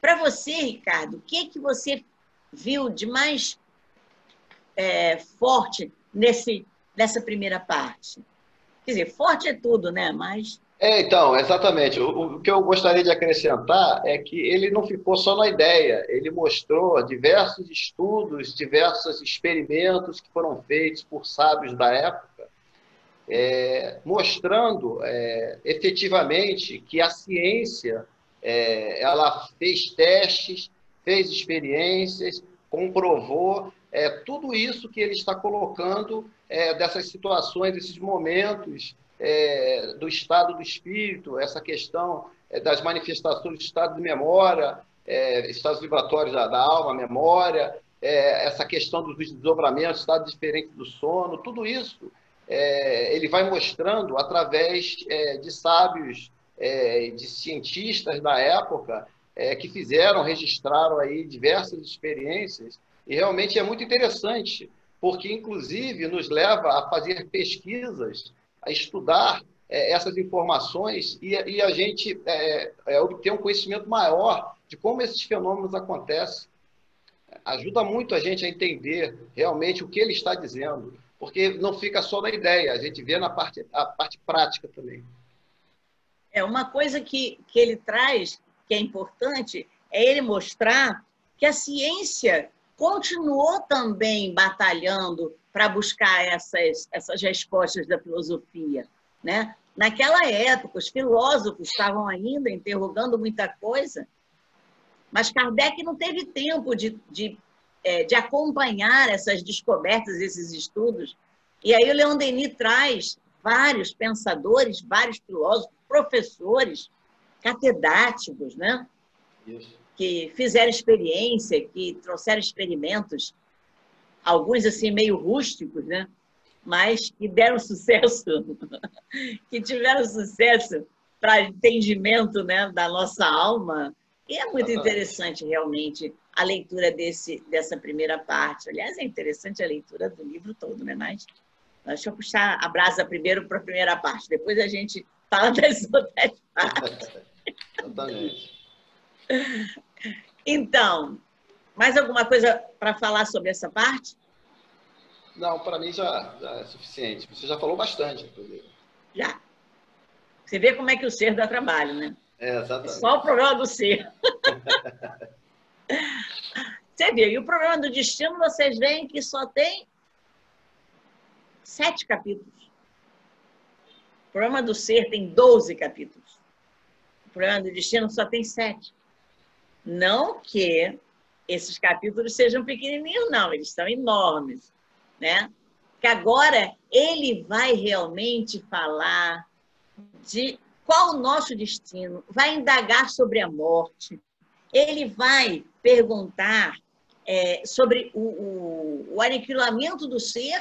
[SPEAKER 2] Para você, Ricardo, o que você viu de mais forte nessa primeira parte? Quer dizer, forte é tudo, né? Mas...
[SPEAKER 1] Então, exatamente. O que eu gostaria de acrescentar é que ele não ficou só na ideia, ele mostrou diversos estudos, diversos experimentos que foram feitos por sábios da época, mostrando efetivamente que a ciência ela fez testes, fez experiências, comprovou tudo isso que ele está colocando dessas situações, desses momentos do estado do espírito, essa questão das manifestações do estado de memória, estados vibratórios da alma, memória, essa questão dos desdobramentos, estado diferente do sono, tudo isso ele vai mostrando através de sábios, de cientistas da época que registraram aí diversas experiências, e realmente é muito interessante, porque inclusive nos leva a fazer pesquisas, a estudar essas informações e a gente obter um conhecimento maior de como esses fenômenos acontecem. Ajuda muito a gente a entender realmente o que ele está dizendo, porque não fica só na ideia, a gente vê a parte prática também.
[SPEAKER 2] Uma coisa que ele traz, que é importante, é ele mostrar que a ciência continuou também batalhando para buscar essas respostas da filosofia, né? Naquela época, os filósofos estavam ainda interrogando muita coisa, mas Kardec não teve tempo de acompanhar essas descobertas, esses estudos. E aí o Leon Denis traz vários pensadores, vários filósofos, professores, catedráticos, né?
[SPEAKER 1] Isso.
[SPEAKER 2] Que fizeram experiência, que trouxeram experimentos, alguns assim meio rústicos, né? Mas que deram sucesso, que tiveram sucesso para entendimento, né, da nossa alma. E é muito interessante, realmente, a leitura dessa primeira parte. Aliás, é interessante a leitura do livro todo, né? Mas deixa eu puxar a brasa primeiro para a primeira parte, depois a gente fala das outras partes.
[SPEAKER 1] Exatamente.
[SPEAKER 2] Então, mais alguma coisa para falar sobre essa parte?
[SPEAKER 1] Não, para mim já é suficiente. Você já falou bastante, inclusive.
[SPEAKER 2] Já. Você vê como é que o ser dá trabalho, né?
[SPEAKER 1] Exatamente.
[SPEAKER 2] É só o problema do ser. Você vê, e o problema do destino, vocês veem que só tem 7 capítulos. O problema do ser tem 12 capítulos. O problema do destino só tem 7. Não que esses capítulos sejam pequenininhos, não. Eles são enormes, né? Que agora ele vai realmente falar de qual o nosso destino, vai indagar sobre a morte, ele vai perguntar sobre o aniquilamento do ser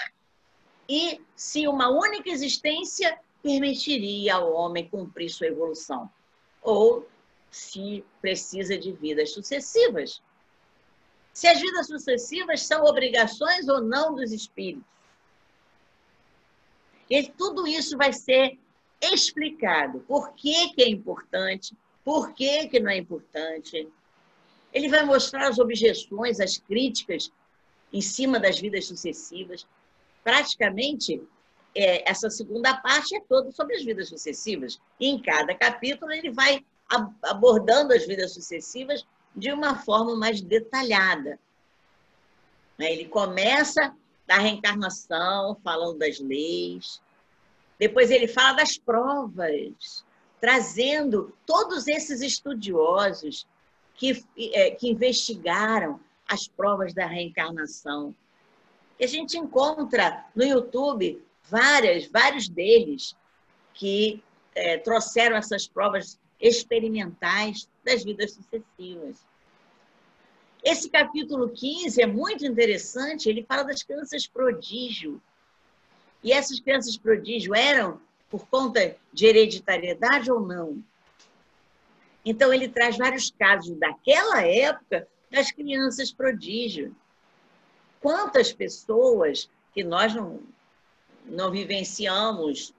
[SPEAKER 2] e se uma única existência permitiria ao homem cumprir sua evolução, ou se precisa de vidas sucessivas. Se as vidas sucessivas são obrigações ou não dos espíritos. E tudo isso vai ser explicado. Por que é importante, por que não é importante. Ele vai mostrar as objeções, as críticas em cima das vidas sucessivas. Praticamente, essa segunda parte é toda sobre as vidas sucessivas. E em cada capítulo ele vai abordando as vidas sucessivas de uma forma mais detalhada. Ele começa da reencarnação, falando das leis. Depois ele fala das provas, trazendo todos esses estudiosos que investigaram as provas da reencarnação. E a gente encontra no YouTube vários deles que trouxeram essas provas experimentais das vidas sucessivas. Esse capítulo 15 é muito interessante, ele fala das crianças prodígio. E essas crianças prodígio eram por conta de hereditariedade ou não? Então, ele traz vários casos daquela época das crianças prodígio. Quantas pessoas que nós não vivenciamos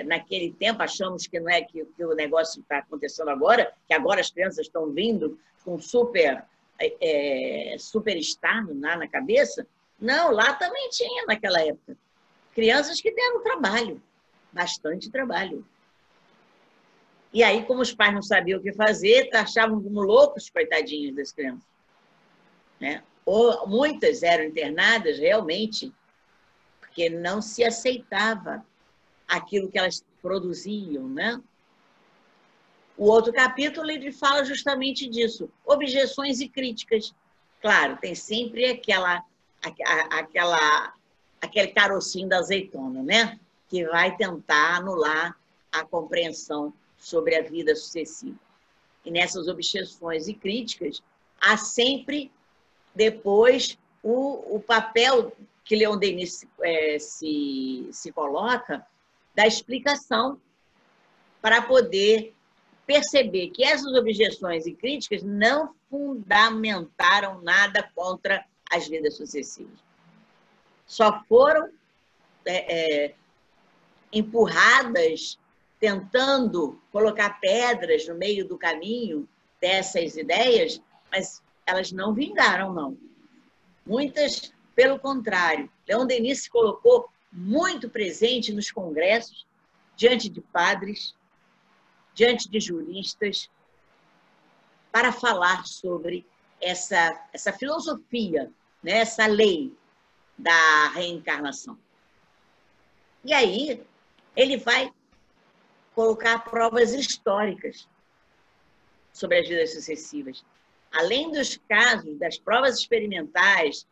[SPEAKER 2] naquele tempo, achamos que não é que o negócio está acontecendo agora, que agora as crianças estão vindo com superstar na cabeça. Não, lá também tinha naquela época. Crianças que deram trabalho, bastante trabalho. E aí, como os pais não sabiam o que fazer, achavam como loucos, coitadinhos das crianças. Né? Ou muitas eram internadas realmente porque não se aceitava aquilo que elas produziam, né? O outro capítulo ele fala justamente disso, objeções e críticas. Claro, tem sempre aquele carocinho da azeitona, né? Que vai tentar anular a compreensão sobre a vida sucessiva. E nessas objeções e críticas, há sempre depois o papel que Leon Denis se coloca da explicação para poder perceber que essas objeções e críticas não fundamentaram nada contra as vidas sucessivas. Só foram empurradas, tentando colocar pedras no meio do caminho dessas ideias, mas elas não vingaram, não. Muitas, pelo contrário. Leon Denis se colocou muito presente nos congressos, diante de padres, diante de juristas, para falar sobre essa filosofia, né, essa lei da reencarnação. E aí, ele vai colocar provas históricas sobre as vidas sucessivas. Além dos casos, das provas experimentais,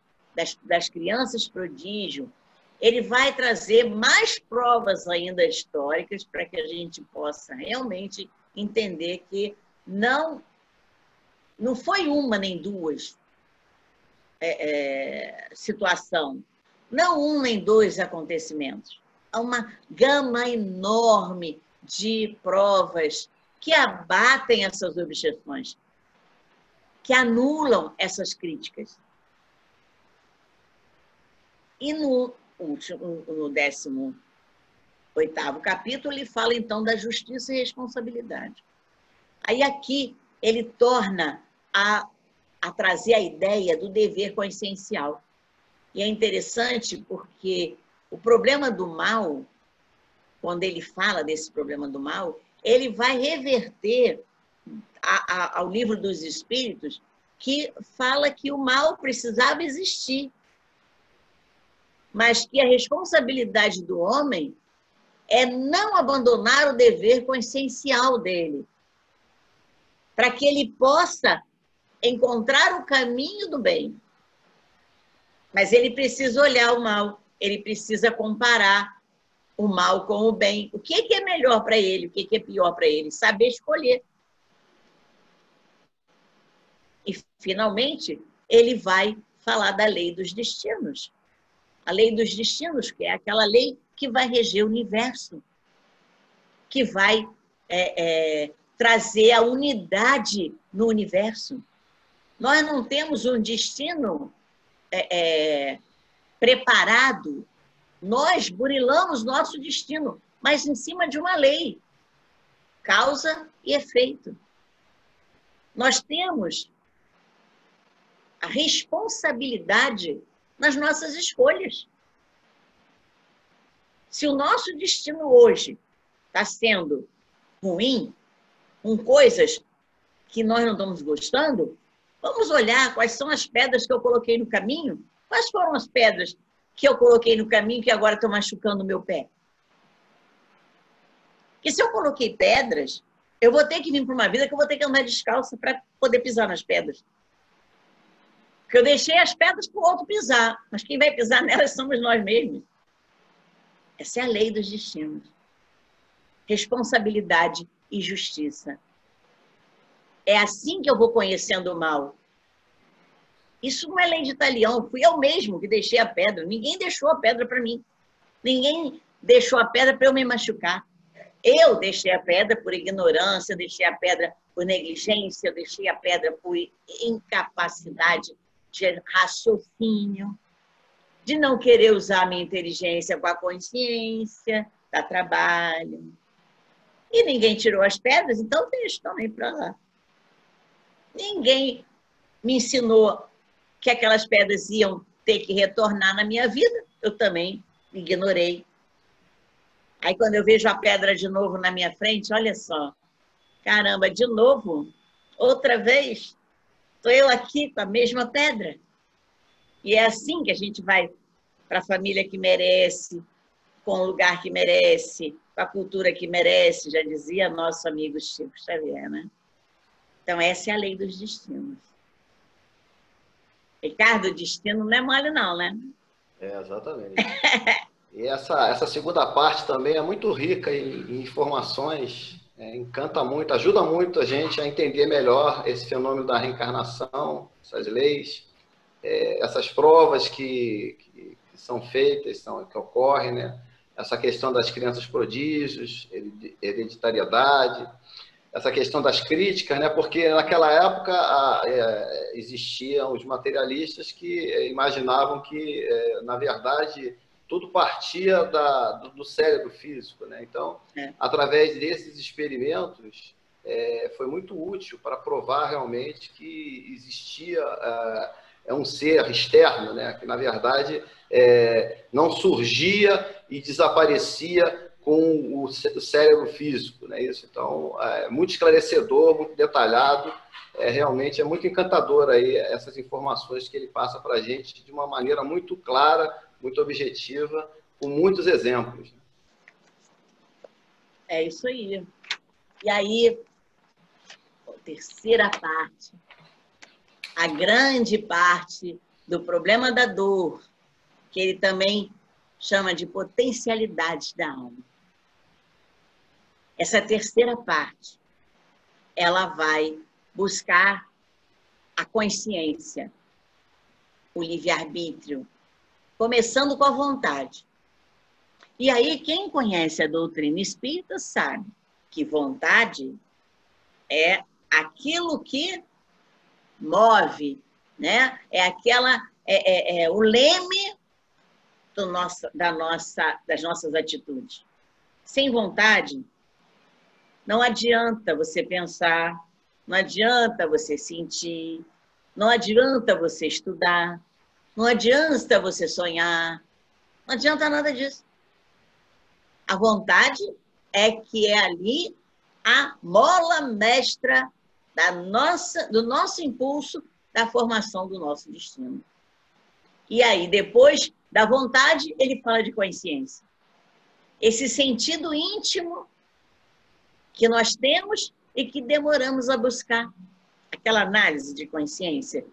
[SPEAKER 2] das crianças prodígio, ele vai trazer mais provas ainda históricas para que a gente possa realmente entender que não foi uma nem duas situação, não um nem dois acontecimentos. Há uma gama enorme de provas que abatem essas objeções, que anulam essas críticas. E no 18º capítulo, ele fala, então, da justiça e responsabilidade. Aí, aqui, ele torna a trazer a ideia do dever consciencial. E é interessante porque o problema do mal, quando ele fala desse problema do mal, ele vai reverter ao livro dos Espíritos, que fala que o mal precisava existir, mas que a responsabilidade do homem é não abandonar o dever consciencial dele, para que ele possa encontrar o caminho do bem. Mas ele precisa olhar o mal, ele precisa comparar o mal com o bem. O que é melhor para ele, o que é pior para ele? Saber escolher. E, finalmente, ele vai falar da lei dos destinos. A lei dos destinos, que é aquela lei que vai reger o universo, que vai trazer a unidade no universo. Nós não temos um destino preparado. Nós burilamos nosso destino, mas em cima de uma lei. Causa e efeito. Nós temos a responsabilidade nas nossas escolhas. Se o nosso destino hoje está sendo ruim, com coisas que nós não estamos gostando, vamos olhar quais são as pedras que eu coloquei no caminho. Quais foram as pedras que eu coloquei no caminho que agora estão machucando o meu pé? Porque se eu coloquei pedras, eu vou ter que vir para uma vida que eu vou ter que andar descalça para poder pisar nas pedras. Porque eu deixei as pedras para o outro pisar, mas quem vai pisar nelas somos nós mesmos. Essa é a lei dos destinos. Responsabilidade e justiça. É assim que eu vou conhecendo o mal. Isso não é lei de talião, fui eu mesmo que deixei a pedra. Ninguém deixou a pedra para mim. Ninguém deixou a pedra para eu me machucar. Eu deixei a pedra por ignorância, eu deixei a pedra por negligência, eu deixei a pedra por incapacidade de raciocínio, de não querer usar a minha inteligência com a consciência, dá trabalho. E ninguém tirou as pedras, então deixa também para lá. Ninguém me ensinou que aquelas pedras iam ter que retornar na minha vida, eu também ignorei. Aí quando eu vejo a pedra de novo na minha frente, olha só, caramba, de novo, outra vez, estou eu aqui com a mesma pedra. E é assim que a gente vai para a família que merece, com o lugar que merece, com a cultura que merece, já dizia nosso amigo Chico Xavier, né? Então, essa é a lei dos destinos. Ricardo, o destino não é mole não, né?
[SPEAKER 1] Exatamente. E essa segunda parte também é muito rica em informações, encanta muito, ajuda muito a gente a entender melhor esse fenômeno da reencarnação, essas leis, essas provas que são feitas, que ocorrem, né? Essa questão das crianças prodígios, hereditariedade, essa questão das críticas, né? Porque naquela época existiam os materialistas que imaginavam que, na verdade, tudo partia do cérebro físico, né? Então, através desses experimentos, foi muito útil para provar realmente que existia um ser externo, né? Que, na verdade, não surgia e desaparecia com o cérebro físico, né? Isso, então, é muito esclarecedor, muito detalhado, realmente é muito encantador aí essas informações que ele passa para a gente de uma maneira muito clara, muito objetiva, com muitos exemplos.
[SPEAKER 2] É isso aí. E aí, a terceira parte, a grande parte do problema da dor, que ele também chama de potencialidades da alma. Essa terceira parte, ela vai buscar a consciência, o livre-arbítrio, começando com a vontade. E aí, quem conhece a doutrina espírita sabe que vontade é aquilo que move, né? É o leme das nossas atitudes. Sem vontade, não adianta você pensar, não adianta você sentir, não adianta você estudar, não adianta você sonhar, não adianta nada disso. A vontade é que é ali a mola mestra do nosso impulso, da formação do nosso destino. E aí, depois da vontade, ele fala de consciência. Esse sentido íntimo que nós temos e que demoramos a buscar. Aquela análise de consciência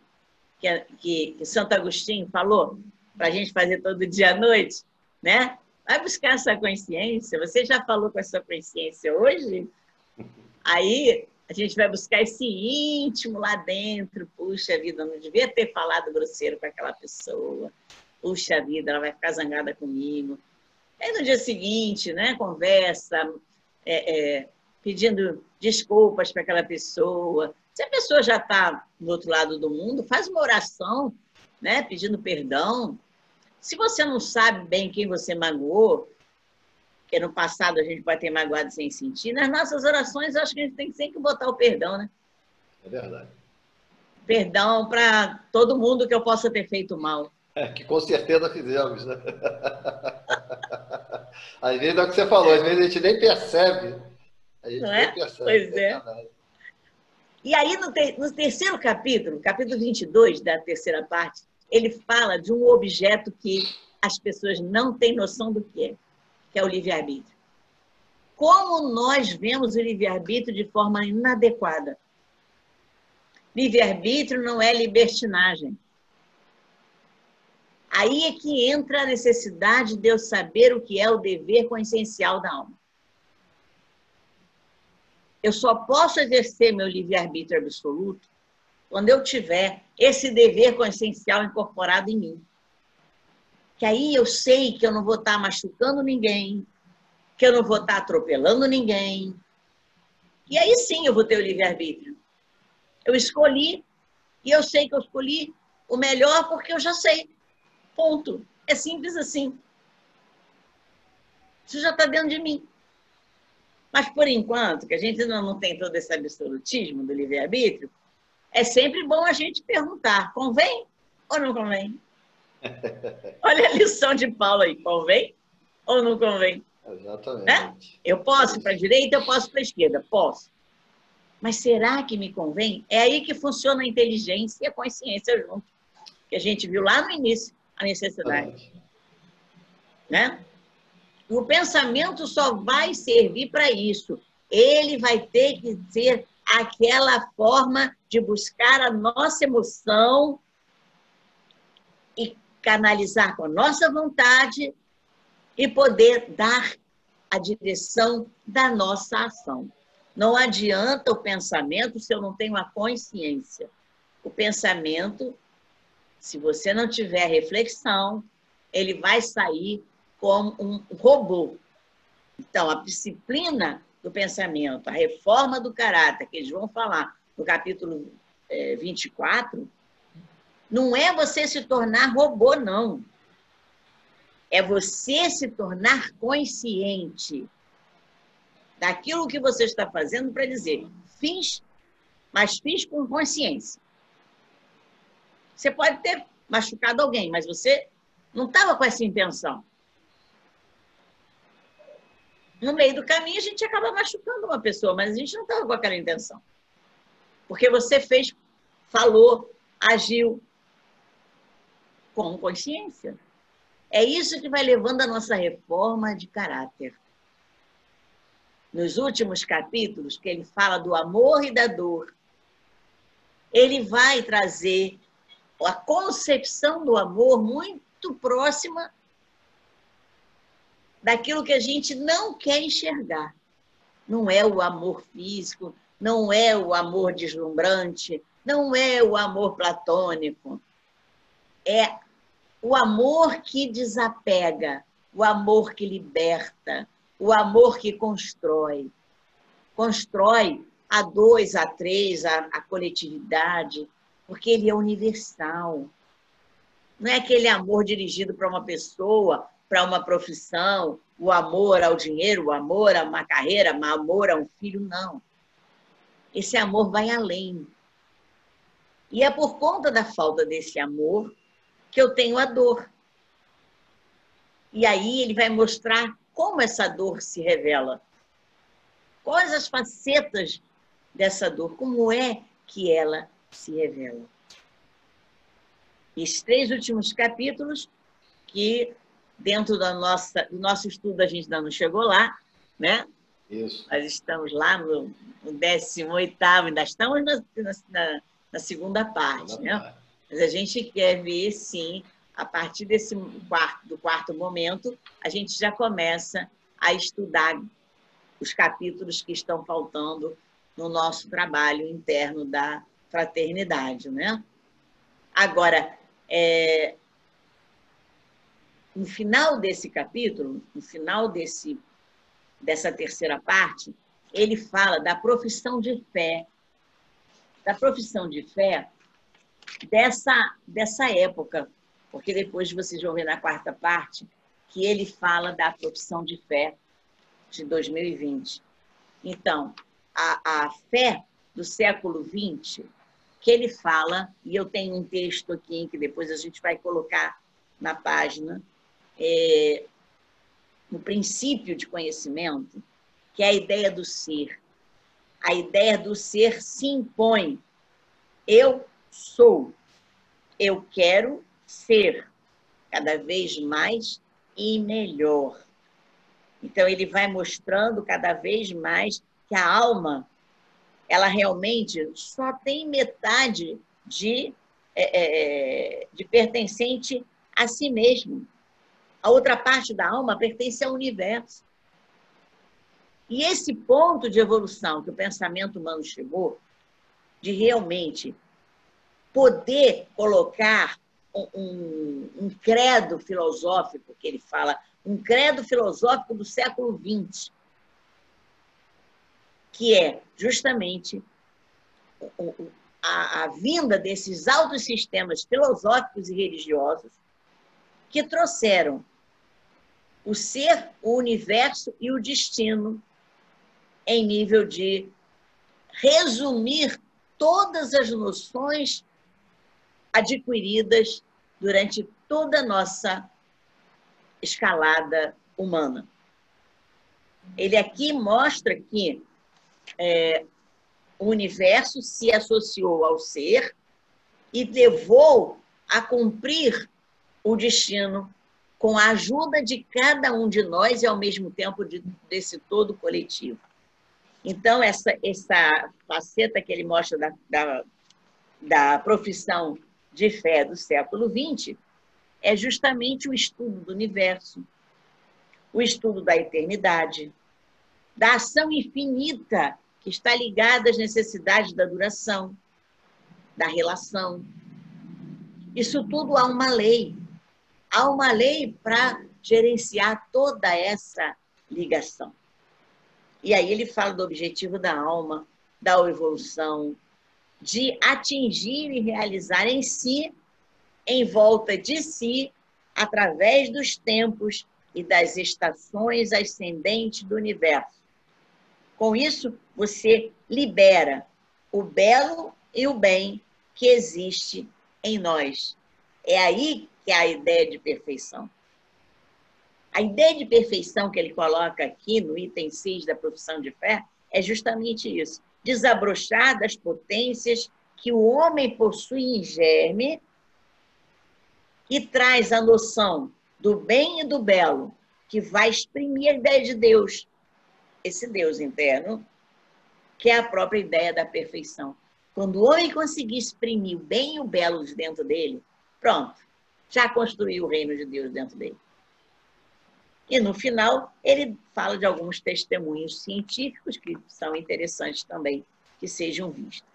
[SPEAKER 2] que Santo Agostinho falou, para a gente fazer todo dia à noite, né? Vai buscar essa consciência. Você já falou com a sua consciência hoje? Aí a gente vai buscar esse íntimo lá dentro. Puxa vida, eu não devia ter falado grosseiro com aquela pessoa. Puxa vida, ela vai ficar zangada comigo. Aí no dia seguinte, né, conversa, pedindo desculpas para aquela pessoa. Se a pessoa já está do outro lado do mundo, faz uma oração, né, pedindo perdão. Se você não sabe bem quem você magoou, porque no passado a gente pode ter magoado sem sentir, nas nossas orações eu acho que a gente tem sempre que botar o perdão, né?
[SPEAKER 1] É verdade.
[SPEAKER 2] Perdão para todo mundo que eu possa ter feito mal.
[SPEAKER 1] Que com certeza fizemos, né? Às vezes é o que você falou, às vezes a gente nem percebe. A gente
[SPEAKER 2] Não
[SPEAKER 1] nem
[SPEAKER 2] é?
[SPEAKER 1] percebe.
[SPEAKER 2] Pois é. E aí, no terceiro capítulo 22 da terceira parte, ele fala de um objeto que as pessoas não têm noção do que é o livre-arbítrio. Como nós vemos o livre-arbítrio de forma inadequada. Livre-arbítrio não é libertinagem. Aí é que entra a necessidade de eu saber o que é o dever consciencial da alma. Eu só posso exercer meu livre-arbítrio absoluto quando eu tiver esse dever consciencial incorporado em mim. Que aí eu sei que eu não vou estar machucando ninguém, que eu não vou estar atropelando ninguém. E aí sim eu vou ter o livre-arbítrio. Eu escolhi, e eu sei que eu escolhi o melhor porque eu já sei. Ponto. É simples assim. Isso já está dentro de mim. Mas, por enquanto, que a gente não tem todo esse absolutismo do livre-arbítrio, é sempre bom a gente perguntar, convém ou não convém? Olha a lição de Paulo aí, convém ou não convém?
[SPEAKER 1] Exatamente.
[SPEAKER 2] Né? Eu posso para a direita, eu posso para a esquerda, posso. Mas será que me convém? É aí que funciona a inteligência e a consciência junto, que a gente viu lá no início, a necessidade. Né? O pensamento só vai servir para isso. Ele vai ter que ser aquela forma de buscar a nossa emoção e canalizar com a nossa vontade e poder dar a direção da nossa ação. Não adianta o pensamento se eu não tenho a consciência. O pensamento, se você não tiver reflexão, ele vai sair como um robô. Então, a disciplina do pensamento, a reforma do caráter, que eles vão falar no capítulo 24, não é você se tornar robô, não. É você se tornar consciente daquilo que você está fazendo para dizer, fiz, mas fiz com consciência. Você pode ter machucado alguém, mas você não estava com essa intenção. No meio do caminho, a gente acaba machucando uma pessoa, mas a gente não estava com aquela intenção. Porque você fez, falou, agiu com consciência. É isso que vai levando a nossa reforma de caráter. Nos últimos capítulos, que ele fala do amor e da dor, ele vai trazer a concepção do amor muito próxima daquilo que a gente não quer enxergar. Não é o amor físico, não é o amor deslumbrante, não é o amor platônico. É o amor que desapega, o amor que liberta, o amor que constrói. Constrói a dois, a três, a coletividade, porque ele é universal. Não é aquele amor dirigido para uma pessoa, para uma profissão, o amor ao dinheiro, o amor a uma carreira, o amor a um filho, não. Esse amor vai além. E é por conta da falta desse amor que eu tenho a dor. E aí ele vai mostrar como essa dor se revela. Quais as facetas dessa dor, como é que ela se revela. E esses 3 últimos capítulos, que dentro do nosso estudo a gente ainda não chegou lá, né?
[SPEAKER 1] Isso.
[SPEAKER 2] Nós estamos lá no 18º, ainda estamos na segunda parte, né? Mas a gente quer ver, sim, a partir do quarto momento, a gente já começa a estudar os capítulos que estão faltando no nosso trabalho interno da fraternidade, né? Agora, no final desse capítulo, no final dessa terceira parte, ele fala da profissão de fé, dessa época, porque depois vocês vão ver na quarta parte que ele fala da profissão de fé de 2020. Então, a fé do século XX, que ele fala, e eu tenho um texto aqui que depois a gente vai colocar na página, no princípio de conhecimento, que é a ideia do ser. A ideia do ser se impõe. Eu sou. Eu quero ser cada vez mais e melhor. Então, ele vai mostrando cada vez mais que a alma, ela realmente só tem metade de pertencente a si mesmo. A outra parte da alma pertence ao universo. E esse ponto de evolução que o pensamento humano chegou, de realmente poder colocar um credo filosófico, que ele fala, um credo filosófico do século XX, que é justamente a vinda desses altos sistemas filosóficos e religiosos que trouxeram o ser, o universo e o destino em nível de resumir todas as noções adquiridas durante toda a nossa escalada humana. Ele aqui mostra que o universo se associou ao ser e levou a cumprir o destino com a ajuda de cada um de nós e, ao mesmo tempo, desse todo coletivo. Então, essa faceta que ele mostra da profissão de fé do século XX é justamente o estudo do universo, o estudo da eternidade, da ação infinita que está ligada às necessidades da duração, da relação. Isso tudo há uma lei. Há uma lei para gerenciar toda essa ligação. E aí ele fala do objetivo da alma, da evolução, de atingir e realizar em si, em volta de si, através dos tempos e das estações ascendentes do universo. Com isso, você libera o belo e o bem que existe em nós. É aí que é a ideia de perfeição. A ideia de perfeição que ele coloca aqui no item 6 da profissão de fé é justamente isso. Desabrochar das potências que o homem possui em germe e traz a noção do bem e do belo, que vai exprimir a ideia de Deus, esse Deus interno, que é a própria ideia da perfeição. Quando o homem conseguir exprimir o bem e o belo de dentro dele, pronto, já construiu o reino de Deus dentro dele. E, no final, ele fala de alguns testemunhos científicos que são interessantes também que sejam vistos.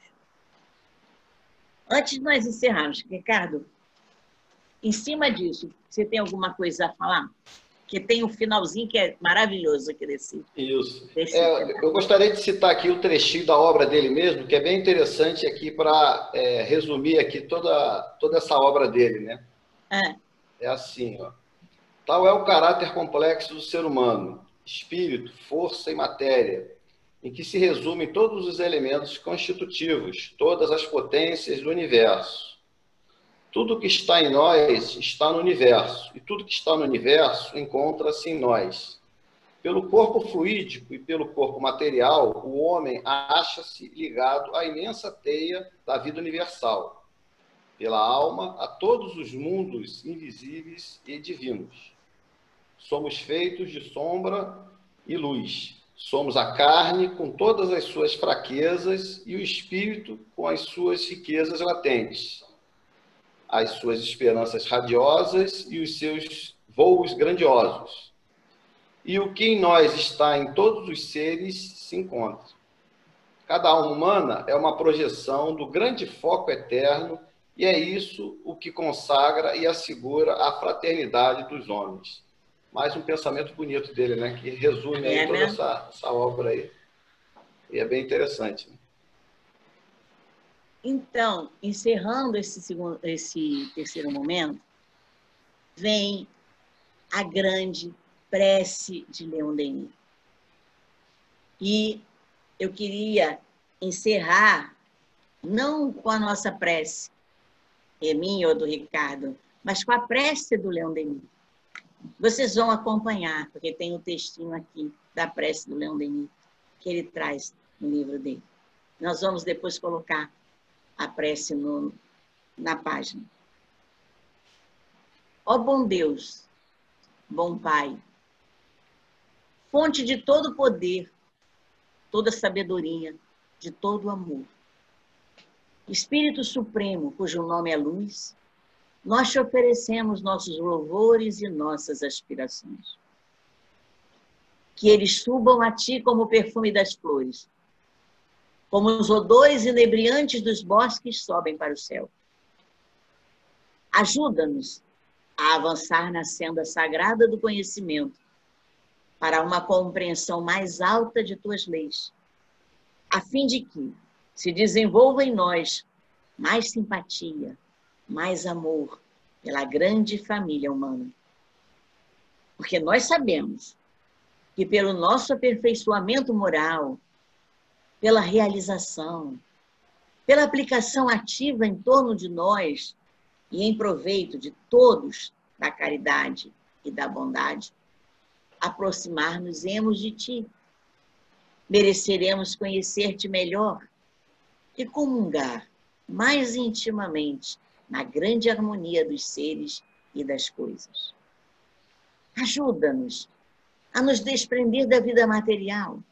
[SPEAKER 2] Antes de nós encerrarmos, Ricardo, em cima disso, você tem alguma coisa a falar? Que tem um finalzinho que é maravilhoso aqui desse.
[SPEAKER 1] Isso. Eu gostaria de citar aqui o trechinho da obra dele mesmo, que é bem interessante aqui para resumir aqui toda essa obra dele, né? É assim, ó. Tal é o caráter complexo do ser humano, espírito, força e matéria, em que se resumem todos os elementos constitutivos, todas as potências do universo. Tudo que está em nós está no universo, e tudo que está no universo encontra-se em nós. Pelo corpo fluídico e pelo corpo material, o homem acha-se ligado à imensa teia da vida universal. Pela alma, a todos os mundos invisíveis e divinos. Somos feitos de sombra e luz. Somos a carne com todas as suas fraquezas e o espírito com as suas riquezas latentes. as suas esperanças radiosas e os seus voos grandiosos. E o que em nós está em todos os seres se encontra. Cada alma humana é uma projeção do grande foco eterno e é isso o que consagra e assegura a fraternidade dos homens. Mais um pensamento bonito dele, né? Que resume aí toda essa obra aí. E é bem interessante. Né?
[SPEAKER 2] Então, encerrando esse terceiro momento, vem a grande prece de Leon Denis. E eu queria encerrar, não com a nossa prece, minha ou do Ricardo, mas com a prece do Leon Denis. Vocês vão acompanhar, porque tem um textinho aqui da prece do Leon Denis, que ele traz no livro dele. Nós vamos depois colocar a prece na página. Ó bom Deus, bom Pai, fonte de todo poder, toda sabedoria, de todo amor. Espírito Supremo, cujo nome é luz, nós te oferecemos nossos louvores e nossas aspirações. Que eles subam a ti como o perfume das flores, como os odores inebriantes dos bosques sobem para o céu. Ajuda-nos a avançar na senda sagrada do conhecimento, para uma compreensão mais alta de tuas leis, a fim de que se desenvolva em nós mais simpatia, mais amor pela grande família humana. Porque nós sabemos que pelo nosso aperfeiçoamento moral, pela realização, pela aplicação ativa em torno de nós e em proveito de todos da caridade e da bondade, aproximar-nos-emos de ti. Mereceremos conhecer-te melhor e comungar mais intimamente na grande harmonia dos seres e das coisas. Ajuda-nos a nos desprender da vida material,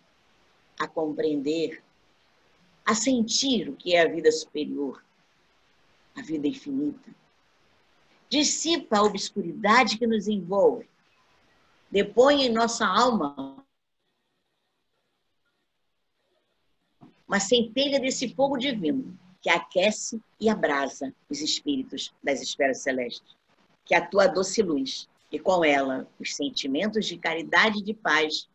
[SPEAKER 2] a compreender, a sentir o que é a vida superior, a vida infinita. Dissipa a obscuridade que nos envolve, depõe em nossa alma uma centelha desse fogo divino que aquece e abrasa os espíritos das esferas celestes, que a tua doce luz e com ela os sentimentos de caridade e de paz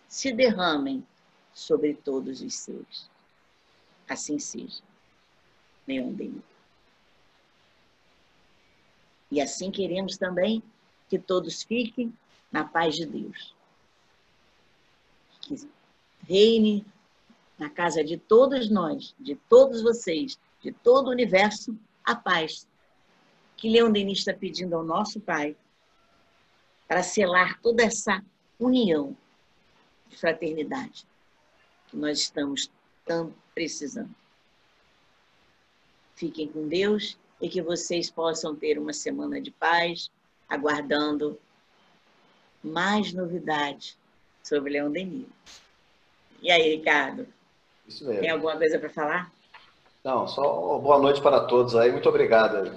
[SPEAKER 2] se derramem sobre todos os seres. Assim seja. Leon Denis. E assim queremos também que todos fiquem na paz de Deus. Que reine na casa de todos nós, de todos vocês, de todo o universo, a paz. Que Leon Denis está pedindo ao nosso Pai para selar toda essa união de fraternidade que nós estamos tão precisando. Fiquem com Deus e que vocês possam ter uma semana de paz, aguardando mais novidades sobre Leon Denis. E aí, Ricardo?
[SPEAKER 1] Isso mesmo.
[SPEAKER 2] Tem alguma coisa para falar?
[SPEAKER 1] Não, só boa noite para todos aí. Muito obrigado.